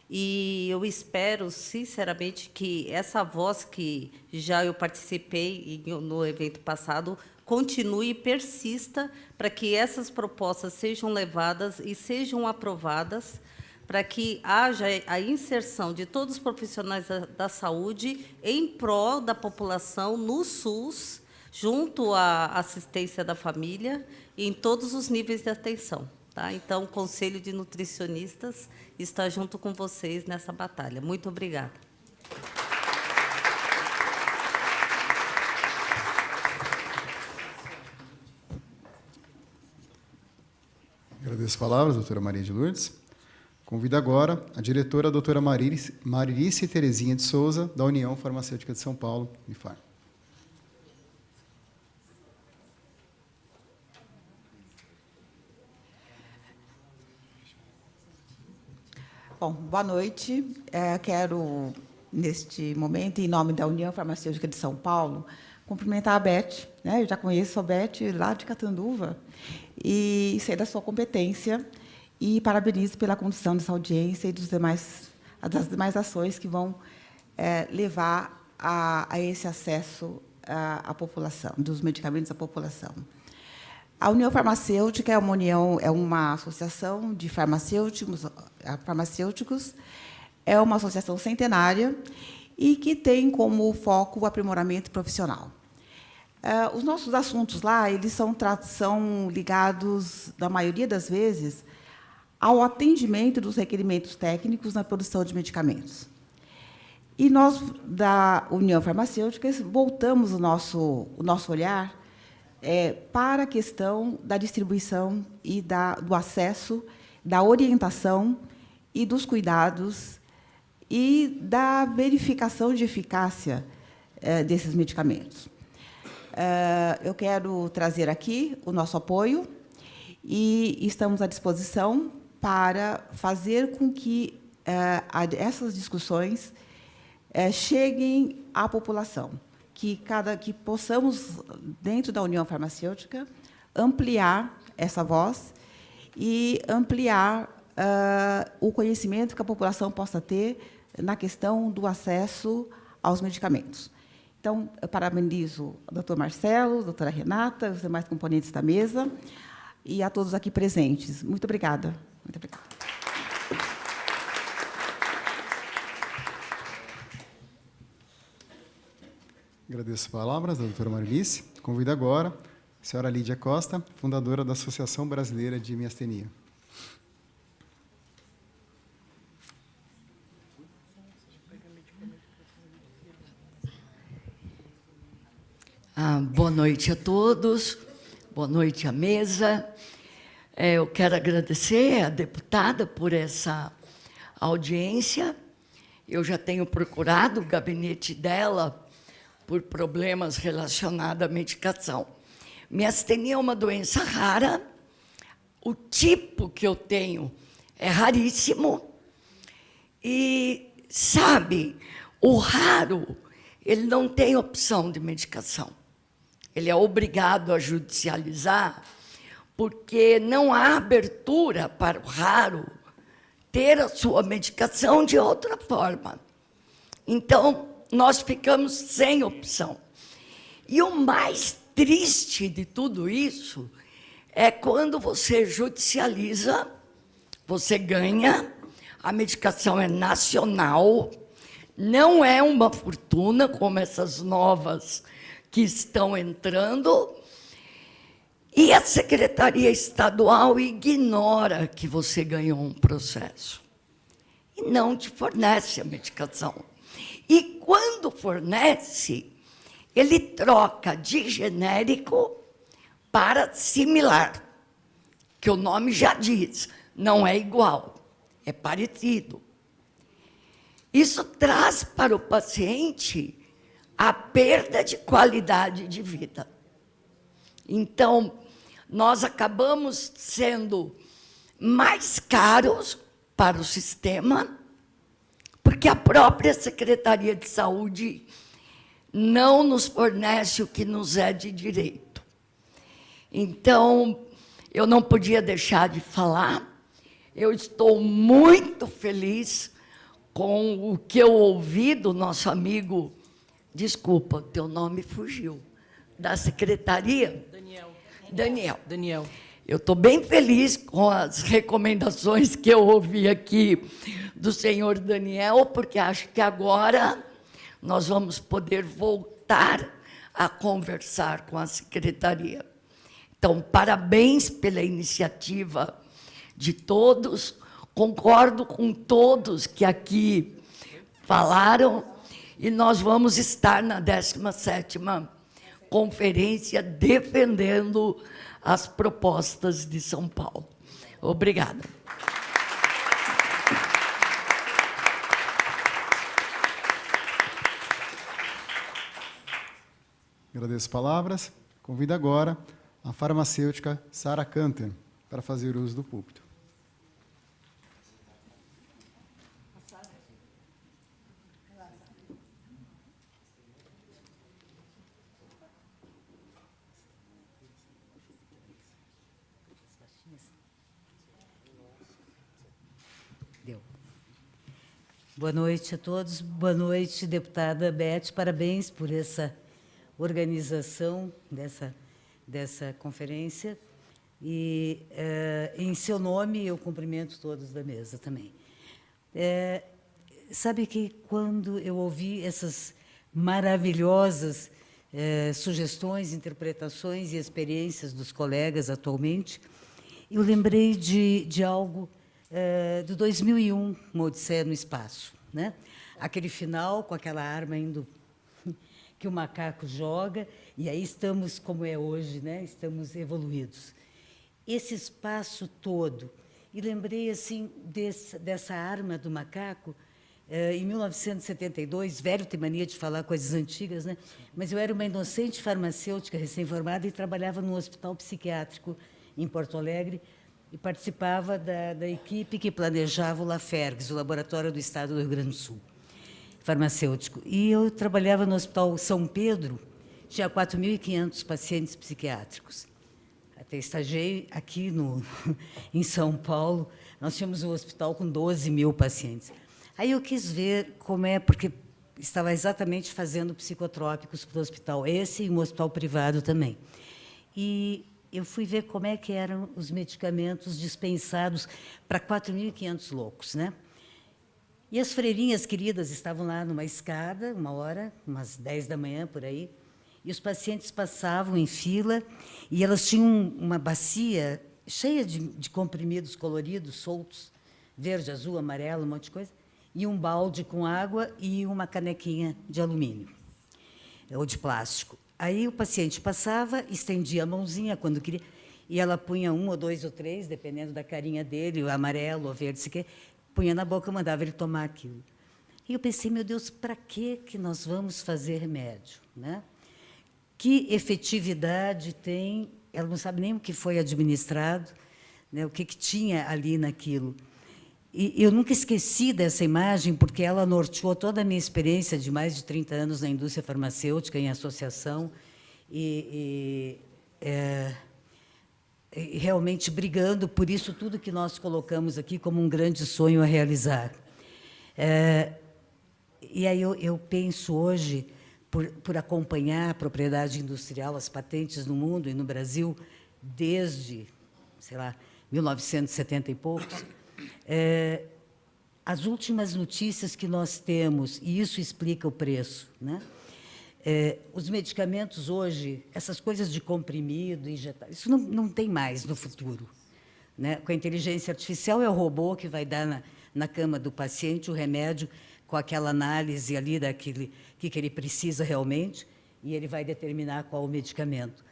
e eu espero, sinceramente, que essa voz que já eu participei no evento passado continue e persista para que essas propostas sejam levadas e sejam aprovadas, para que haja a inserção de todos os profissionais da saúde em prol da população no SUS, junto à assistência da família, e em todos os níveis de atenção. Tá? Então, o Conselho de Nutricionistas está junto com vocês nessa batalha. Muito obrigada. Agradeço as palavras, doutora Maria de Lourdes. Convido agora a diretora, a doutora Marilice Terezinha de Souza, da União Farmacêutica de São Paulo, Unifar. Bom, boa noite. Quero, neste momento, em nome da União Farmacêutica de São Paulo, cumprimentar a Beth, né? Eu já conheço a Beth lá de Catanduva e sei da sua competência e parabenizo pela condução dessa audiência e das demais ações que vão levar a esse acesso à população, dos medicamentos à população. A União Farmacêutica é uma associação de farmacêuticos, é uma associação centenária e que tem como foco o aprimoramento profissional. Os nossos assuntos lá, eles são ligados, na maioria das vezes, ao atendimento dos requerimentos técnicos na produção de medicamentos. E nós, da União Farmacêutica, voltamos o nosso olhar para a questão da distribuição e do acesso, da orientação e dos cuidados e da verificação de eficácia desses medicamentos. Eu quero trazer aqui o nosso apoio e estamos à disposição para fazer com que essas discussões cheguem à população, que possamos, dentro da União Farmacêutica, ampliar essa voz e ampliar o conhecimento que a população possa ter na questão do acesso aos medicamentos. Então, eu parabenizo o doutor Marcelo, a doutora Renata, os demais componentes da mesa e a todos aqui presentes. Muito obrigada. Muito obrigada. Agradeço as palavras da doutora Marilice. Convido agora a senhora Lídia Costa, fundadora da Associação Brasileira de Miastenia. Boa noite a todos, boa noite à mesa. Eu quero agradecer à deputada por essa audiência. Eu já tenho procurado o gabinete dela por problemas relacionados à medicação. Miastenia é uma doença rara, o tipo que eu tenho é raríssimo e, sabe, o raro, ele não tem opção de medicação. Ele é obrigado a judicializar, porque não há abertura para o raro ter a sua medicação de outra forma. Então, nós ficamos sem opção. E o mais triste de tudo isso é quando você judicializa, você ganha, a medicação é nacional, não é uma fortuna como essas novas que estão entrando, e a Secretaria Estadual ignora que você ganhou um processo e não te fornece a medicação. E quando fornece, ele troca de genérico para similar, que o nome já diz, não é igual, é parecido. Isso traz para o paciente a perda de qualidade de vida. Então, nós acabamos sendo mais caros para o sistema, porque a própria Secretaria de Saúde não nos fornece o que nos é de direito. Então, eu não podia deixar de falar, eu estou muito feliz com o que eu ouvi do nosso amigo, desculpa, teu nome fugiu, da Secretaria? Daniel. Eu estou bem feliz com as recomendações que eu ouvi aqui do senhor Daniel, porque acho que agora nós vamos poder voltar a conversar com a Secretaria. Então, parabéns pela iniciativa de todos, concordo com todos que aqui falaram, e nós vamos estar na 17ª conferência defendendo as propostas de São Paulo. Obrigada. Agradeço as palavras. Convido agora a farmacêutica Sara Canter para fazer uso do púlpito. Boa noite a todos. Boa noite, deputada Beth. Parabéns por essa organização dessa conferência. E, em seu nome, eu cumprimento todos da mesa também. Sabe que, quando eu ouvi essas maravilhosas sugestões, interpretações e experiências dos colegas atualmente, eu lembrei de algo do 2001, Uma Odisseia no Espaço, né? Aquele final com aquela arma indo que o macaco joga, e aí estamos como é hoje, né? Estamos evoluídos. Esse espaço todo, e lembrei assim dessa arma do macaco. Em 1972, velho tem mania de falar coisas antigas, né? Mas eu era uma inocente farmacêutica recém-formada e trabalhava num hospital psiquiátrico em Porto Alegre e participava da equipe que planejava o Lafergs, o Laboratório do Estado do Rio Grande do Sul, farmacêutico. E eu trabalhava no Hospital São Pedro, tinha 4.500 pacientes psiquiátricos. Até estagiei aqui em São Paulo, nós tínhamos um hospital com 12.000 pacientes. Aí eu quis ver como porque estava exatamente fazendo psicotrópicos para o hospital, esse e um hospital privado também. E eu fui ver como que eram os medicamentos dispensados para 4.500 loucos, né? E as freirinhas queridas estavam lá numa escada, uma hora, umas 10 da manhã, por aí, e os pacientes passavam em fila, e elas tinham uma bacia cheia de comprimidos coloridos, soltos, verde, azul, amarelo, um monte de coisa, e um balde com água e uma canequinha de alumínio ou de plástico. Aí o paciente passava, estendia a mãozinha quando queria, e ela punha 1 ou 2 ou 3, dependendo da carinha dele, o amarelo, o verde, se quer, punha na boca e mandava ele tomar aquilo. E eu pensei, meu Deus, para que nós vamos fazer remédio, né? Que efetividade tem? Ela não sabe nem o que foi administrado, né? O que tinha ali naquilo. E eu nunca esqueci dessa imagem, porque ela norteou toda a minha experiência de mais de 30 anos na indústria farmacêutica, em associação, e realmente brigando por isso tudo que nós colocamos aqui como um grande sonho a realizar. E aí eu penso hoje, por acompanhar a propriedade industrial, as patentes no mundo e no Brasil, desde, sei lá, 1970 e poucos, as últimas notícias que nós temos, e isso explica o preço, né? Os medicamentos hoje, essas coisas de comprimido, injetável, isso não tem mais no futuro, né? Com a inteligência artificial, é o robô que vai dar na cama do paciente o remédio com aquela análise ali daquele que ele precisa realmente, e ele vai determinar qual o medicamento.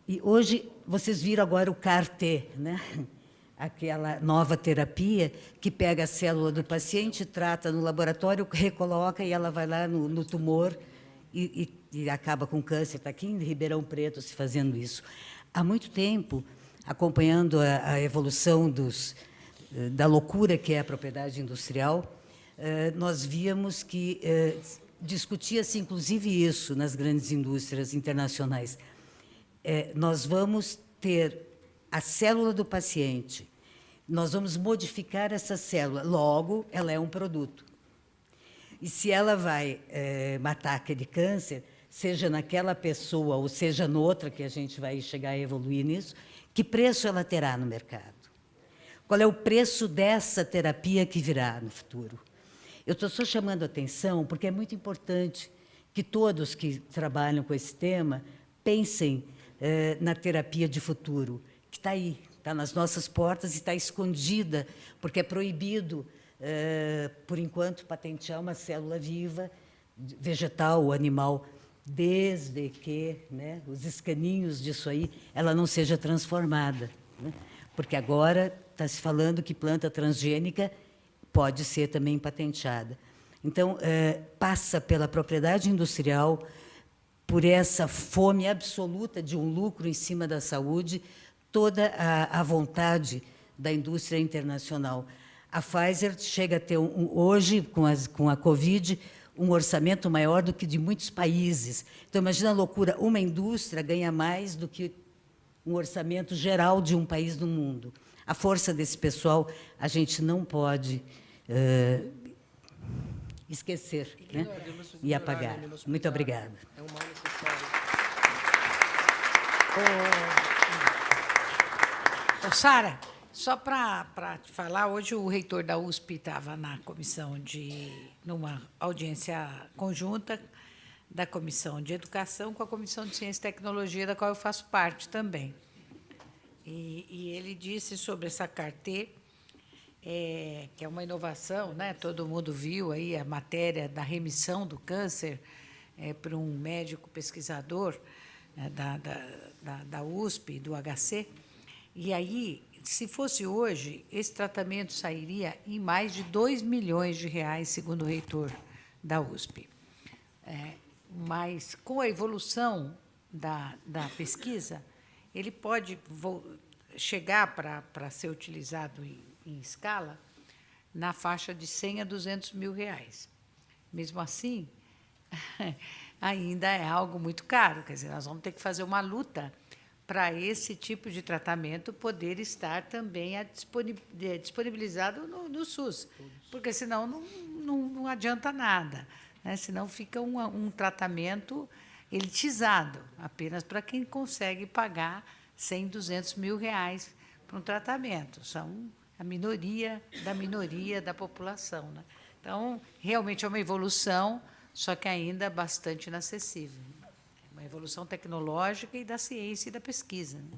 E hoje, vocês viram agora o CAR-T, né? Aquela nova terapia que pega a célula do paciente, trata no laboratório, recoloca e ela vai lá no tumor e acaba com câncer. Está aqui em Ribeirão Preto se fazendo isso. Há muito tempo, acompanhando a evolução da loucura que é a propriedade industrial, nós víamos que discutia-se, inclusive, isso nas grandes indústrias internacionais. Nós vamos ter a célula do paciente, nós vamos modificar essa célula, logo, ela é um produto. E se ela vai matar aquele câncer, seja naquela pessoa ou seja noutra, que a gente vai chegar a evoluir nisso, que preço ela terá no mercado? Qual é o preço dessa terapia que virá no futuro? Eu estou só chamando a atenção, porque é muito importante que todos que trabalham com esse tema pensem na terapia de futuro, que está aí, está nas nossas portas e está escondida, porque é proibido, por enquanto, patentear uma célula viva, vegetal ou animal, desde que, né, os escaninhos disso aí, ela não seja transformada, né? Porque agora está se falando que planta transgênica pode ser também patenteada. Então, passa pela propriedade industrial, por essa fome absoluta de um lucro em cima da saúde, toda a vontade da indústria internacional. A Pfizer chega a ter, hoje, com a Covid, um orçamento maior do que de muitos países. Então, imagina a loucura, uma indústria ganha mais do que um orçamento geral de um país do mundo. A força desse pessoal a gente não pode esquecer, né? E apagar. Muito obrigada. Ô, Sara, só para te falar, hoje o reitor da USP estava na numa audiência conjunta da Comissão de Educação com a Comissão de Ciência e Tecnologia, da qual eu faço parte também. E ele disse sobre essa Cartê, que é uma inovação, né? Todo mundo viu aí a matéria da remissão do câncer para um médico pesquisador da USP, do HC. E aí, se fosse hoje, esse tratamento sairia em mais de 2 milhões de reais, segundo o reitor da USP. Mas, com a evolução da pesquisa, ele pode chegar para ser utilizado em escala na faixa de 100 a 200 mil reais. Mesmo assim, ainda é algo muito caro. Quer dizer, nós vamos ter que fazer uma luta para esse tipo de tratamento poder estar também disponibilizado no SUS, porque senão não adianta nada, né? Senão fica um tratamento elitizado, apenas para quem consegue pagar 100, 200 mil reais para um tratamento. São a minoria da população, né? Então, realmente é uma evolução, só que ainda bastante inacessível. Uma evolução tecnológica e da ciência e da pesquisa, né?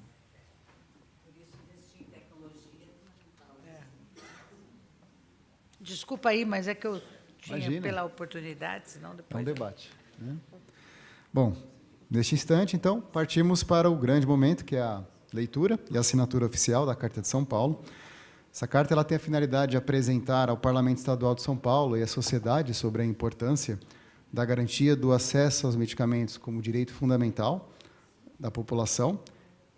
Por isso, investir em tecnologia é fundamental. Desculpa aí, mas é que eu tinha Imagina. pela oportunidade, senão depois... É um debate, né? Bom, neste instante, então, partimos para o grande momento, que é a leitura e assinatura oficial da Carta de São Paulo. Essa carta ela tem a finalidade de apresentar ao Parlamento Estadual de São Paulo e à sociedade sobre a importância da garantia do acesso aos medicamentos como direito fundamental da população.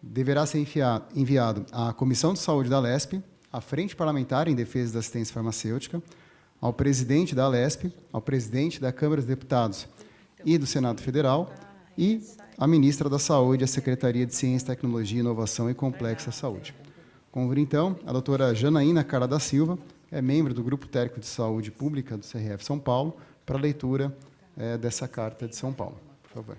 Deverá ser enviado à Comissão de Saúde da Alesp, à Frente Parlamentar em Defesa da Assistência Farmacêutica, ao presidente da Alesp, ao presidente da Câmara dos Deputados e do Senado Federal e à ministra da Saúde e à Secretaria de Ciência, Tecnologia, Inovação e Complexa Saúde. Convido, então, a doutora Janaína Carla da Silva, é membro do Grupo Técnico de Saúde Pública do CRF São Paulo, para a leitura dessa Carta de São Paulo. Por favor.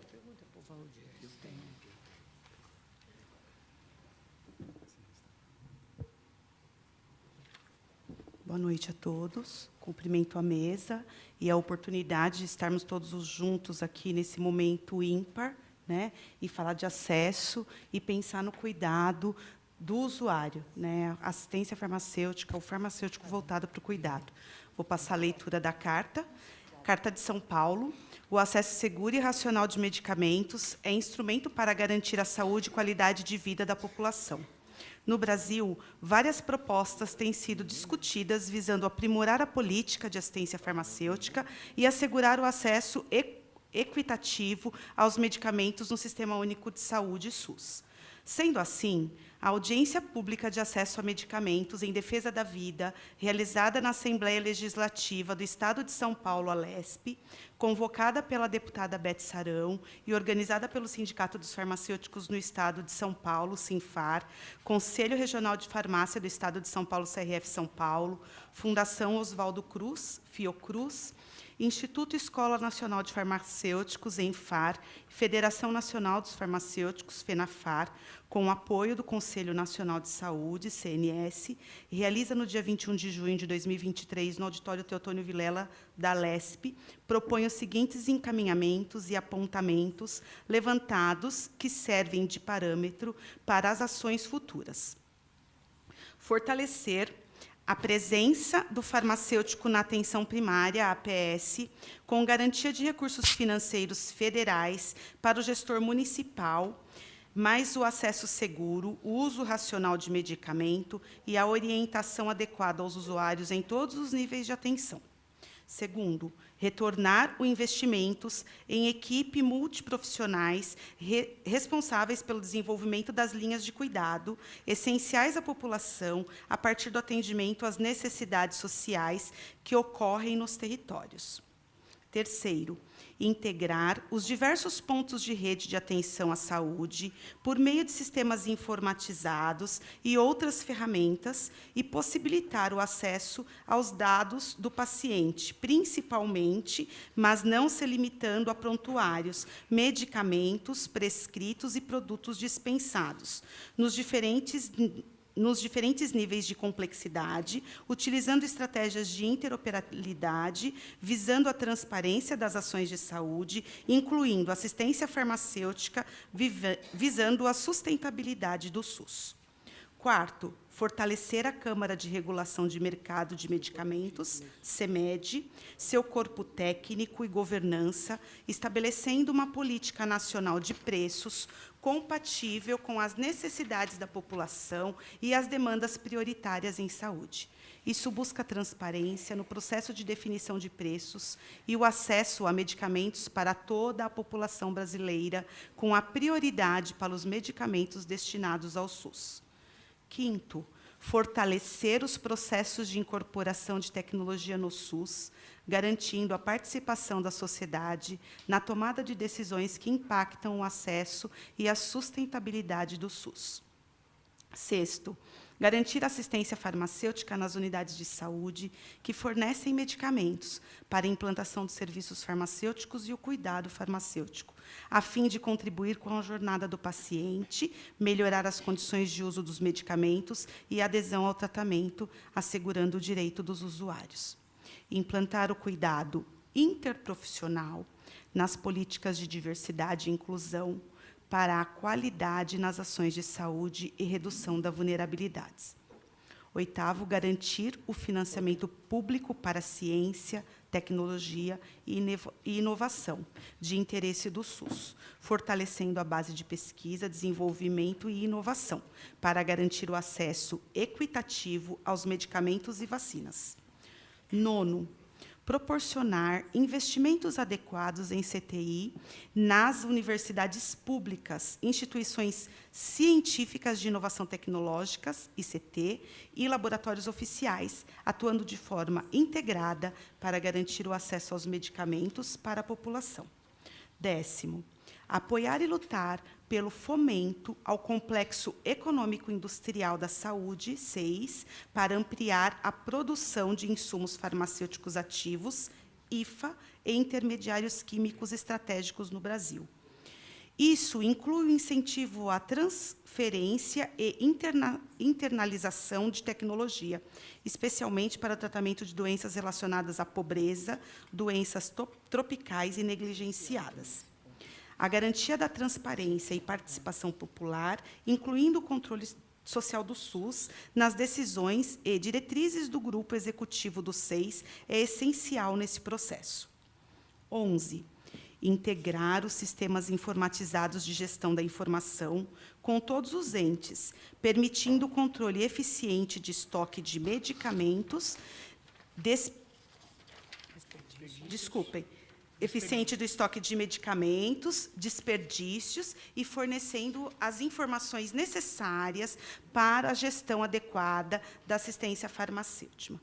Boa noite a todos. Cumprimento a mesa e a oportunidade de estarmos todos juntos aqui nesse momento ímpar, né? E falar de acesso e pensar no cuidado do usuário, né? Assistência farmacêutica, o farmacêutico voltado para o cuidado. Vou passar a leitura da carta. Carta de São Paulo. O acesso seguro e racional de medicamentos é instrumento para garantir a saúde e qualidade de vida da população. No Brasil, várias propostas têm sido discutidas visando aprimorar a política de assistência farmacêutica e assegurar o acesso equitativo aos medicamentos no Sistema Único de Saúde, SUS. Sendo assim, a audiência pública de acesso a medicamentos em defesa da vida, realizada na Assembleia Legislativa do Estado de São Paulo, Alesp, convocada pela deputada Beth Sarão e organizada pelo Sindicato dos Farmacêuticos no Estado de São Paulo, SINFAR, Conselho Regional de Farmácia do Estado de São Paulo, CRF São Paulo, Fundação Oswaldo Cruz, Fiocruz, Instituto Escola Nacional de Farmacêuticos, ENFAR, Federação Nacional dos Farmacêuticos, FENAFAR, com o apoio do Conselho Nacional de Saúde, CNS, realiza no dia 21 de junho de 2023, no Auditório Teotônio Vilela, da Alesp, propõe os seguintes encaminhamentos e apontamentos levantados que servem de parâmetro para as ações futuras. Fortalecer a presença do farmacêutico na atenção primária, APS, com garantia de recursos financeiros federais para o gestor municipal, mais o acesso seguro, o uso racional de medicamento e a orientação adequada aos usuários em todos os níveis de atenção. Segundo, retornar os investimentos em equipe multiprofissionais responsáveis pelo desenvolvimento das linhas de cuidado, essenciais à população, a partir do atendimento às necessidades sociais que ocorrem nos territórios. Terceiro, integrar os diversos pontos de rede de atenção à saúde por meio de sistemas informatizados e outras ferramentas e possibilitar o acesso aos dados do paciente, principalmente, mas não se limitando a prontuários, medicamentos prescritos e produtos dispensados, nos diferentes nos diferentes níveis de complexidade, utilizando estratégias de interoperabilidade, visando a transparência das ações de saúde, incluindo assistência farmacêutica, visando a sustentabilidade do SUS. Quarto, fortalecer a Câmara de Regulação de Mercado de Medicamentos, CEMED, seu corpo técnico e governança, estabelecendo uma política nacional de preços compatível com as necessidades da população e as demandas prioritárias em saúde. Isso busca transparência no processo de definição de preços e o acesso a medicamentos para toda a população brasileira, com a prioridade para os medicamentos destinados ao SUS. Quinto, fortalecer os processos de incorporação de tecnologia no SUS, garantindo a participação da sociedade na tomada de decisões que impactam o acesso e a sustentabilidade do SUS. Sexto, garantir assistência farmacêutica nas unidades de saúde que fornecem medicamentos para a implantação de serviços farmacêuticos e o cuidado farmacêutico, a fim de contribuir com a jornada do paciente, melhorar as condições de uso dos medicamentos e adesão ao tratamento, assegurando o direito dos usuários. Implantar o cuidado interprofissional nas políticas de diversidade e inclusão, para a qualidade nas ações de saúde e redução da vulnerabilidades. Oitavo, garantir o financiamento público para ciência, tecnologia e inovação, de interesse do SUS, fortalecendo a base de pesquisa, desenvolvimento e inovação, para garantir o acesso equitativo aos medicamentos e vacinas. Nono, proporcionar investimentos adequados em CTI nas universidades públicas, instituições científicas de inovação tecnológicas, ICT, e laboratórios oficiais, atuando de forma integrada para garantir o acesso aos medicamentos para a população. Décimo, apoiar e lutar pelo fomento ao complexo econômico-industrial da saúde, SEIS, para ampliar a produção de insumos farmacêuticos ativos, IFA, e intermediários químicos estratégicos no Brasil. Isso inclui o incentivo à transferência e internalização de tecnologia, especialmente para o tratamento de doenças relacionadas à pobreza, doenças tropicais e negligenciadas. A garantia da transparência e participação popular, incluindo o controle social do SUS, nas decisões e diretrizes do Grupo Executivo do SEIS, é essencial nesse processo. 11. Integrar os sistemas informatizados de gestão da informação com todos os entes, permitindo o controle eficiente de estoque de medicamentos, eficiente do estoque de medicamentos, desperdícios e fornecendo as informações necessárias para a gestão adequada da assistência farmacêutica.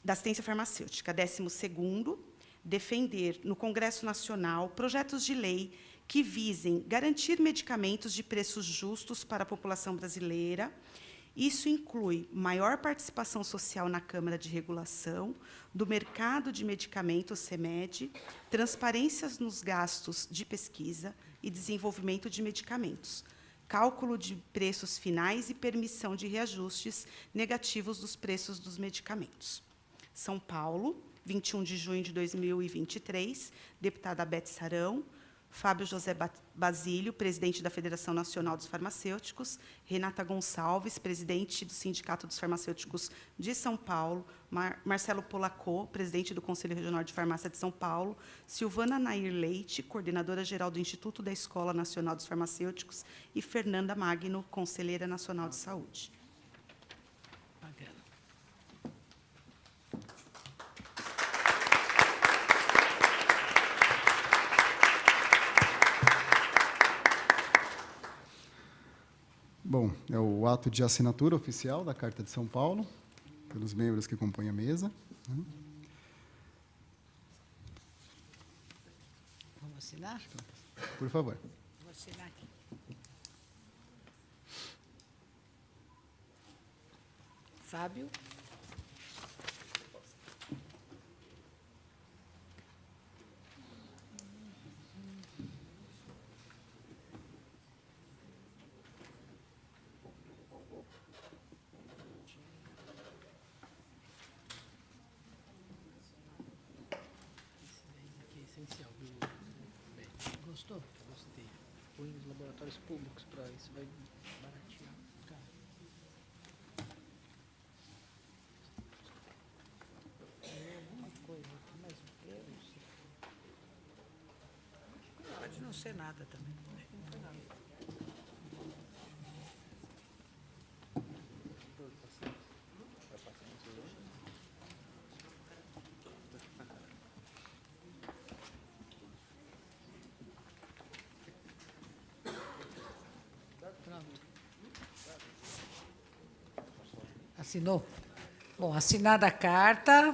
12º, defender no Congresso Nacional projetos de lei que visem garantir medicamentos de preços justos para a população brasileira. Isso inclui maior participação social na Câmara de Regulação, do mercado de medicamentos, CEMED, transparências nos gastos de pesquisa e desenvolvimento de medicamentos, cálculo de preços finais e permissão de reajustes negativos dos preços dos medicamentos. São Paulo, 21 de junho de 2023, deputada Beth Sarão, Fábio José Basílio, presidente da Federação Nacional dos Farmacêuticos, Renata Gonçalves, presidente do Sindicato dos Farmacêuticos de São Paulo, Marcelo Polacô, presidente do Conselho Regional de Farmácia de São Paulo, Silvana Nair Leite, coordenadora-geral do Instituto da Escola Nacional dos Farmacêuticos, e Fernanda Magno, conselheira nacional de saúde. Bom, é o ato de assinatura oficial da Carta de São Paulo, pelos membros que compõem a mesa. Vamos assinar? Por favor. Vou assinar aqui. Fábio. laboratórios públicos para isso, vai baratear. Pode não ser nada também. Acho que não tem nada. Assinou? Bom, assinada a carta,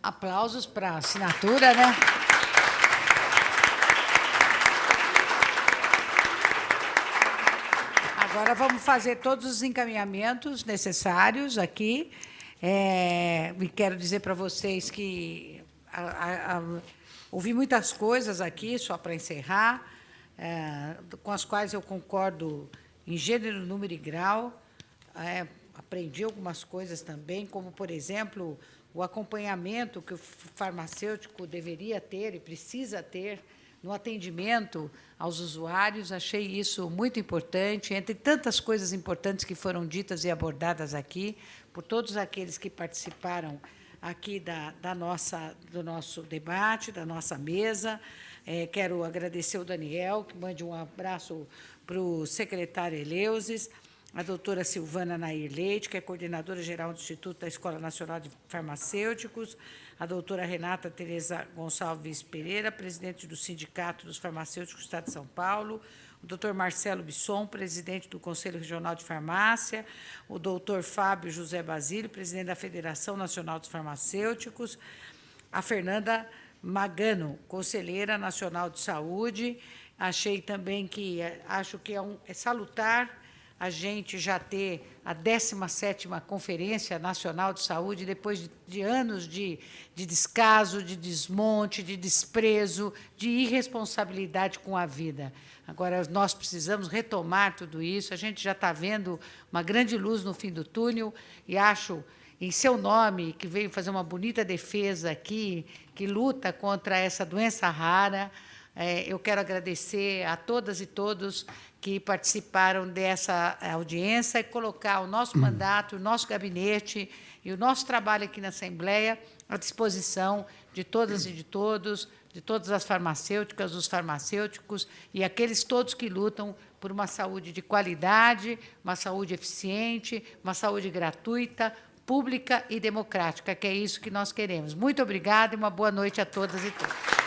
aplausos para a assinatura, né? Agora vamos fazer todos os encaminhamentos necessários aqui. E quero dizer para vocês que ouvi muitas coisas aqui, só para encerrar, com as quais eu concordo em gênero, número e grau. Aprendi algumas coisas também, como, por exemplo, o acompanhamento que o farmacêutico deveria ter e precisa ter no atendimento aos usuários. Achei isso muito importante, entre tantas coisas importantes que foram ditas e abordadas aqui, por todos aqueles que participaram aqui do nosso debate, da nossa mesa. Quero agradecer o Daniel, que mande um abraço para o secretário Eleusis, a doutora Silvana Nair Leite, que é coordenadora-geral do Instituto da Escola Nacional de Farmacêuticos, a doutora Renata Tereza Gonçalves Pereira, presidente do Sindicato dos Farmacêuticos do Estado de São Paulo, o doutor Marcelo Bisson, presidente do Conselho Regional de Farmácia, o doutor Fábio José Basílio, presidente da Federação Nacional dos Farmacêuticos, a Fernanda Magano, conselheira nacional de saúde. Achei também que, acho que é salutar a gente já ter a 17ª Conferência Nacional de Saúde, depois de anos de descaso, de desmonte, de desprezo, de irresponsabilidade com a vida. Agora, nós precisamos retomar tudo isso. A gente já está vendo uma grande luz no fim do túnel e acho, em seu nome, que veio fazer uma bonita defesa aqui, que luta contra essa doença rara, eu quero agradecer a todas e todos que participaram dessa audiência e colocar o nosso mandato, o nosso gabinete e o nosso trabalho aqui na Assembleia à disposição de todas e de todos, de todas as farmacêuticas, os farmacêuticos e aqueles todos que lutam por uma saúde de qualidade, uma saúde eficiente, uma saúde gratuita, pública e democrática, que é isso que nós queremos. Muito obrigada e uma boa noite a todas e todos.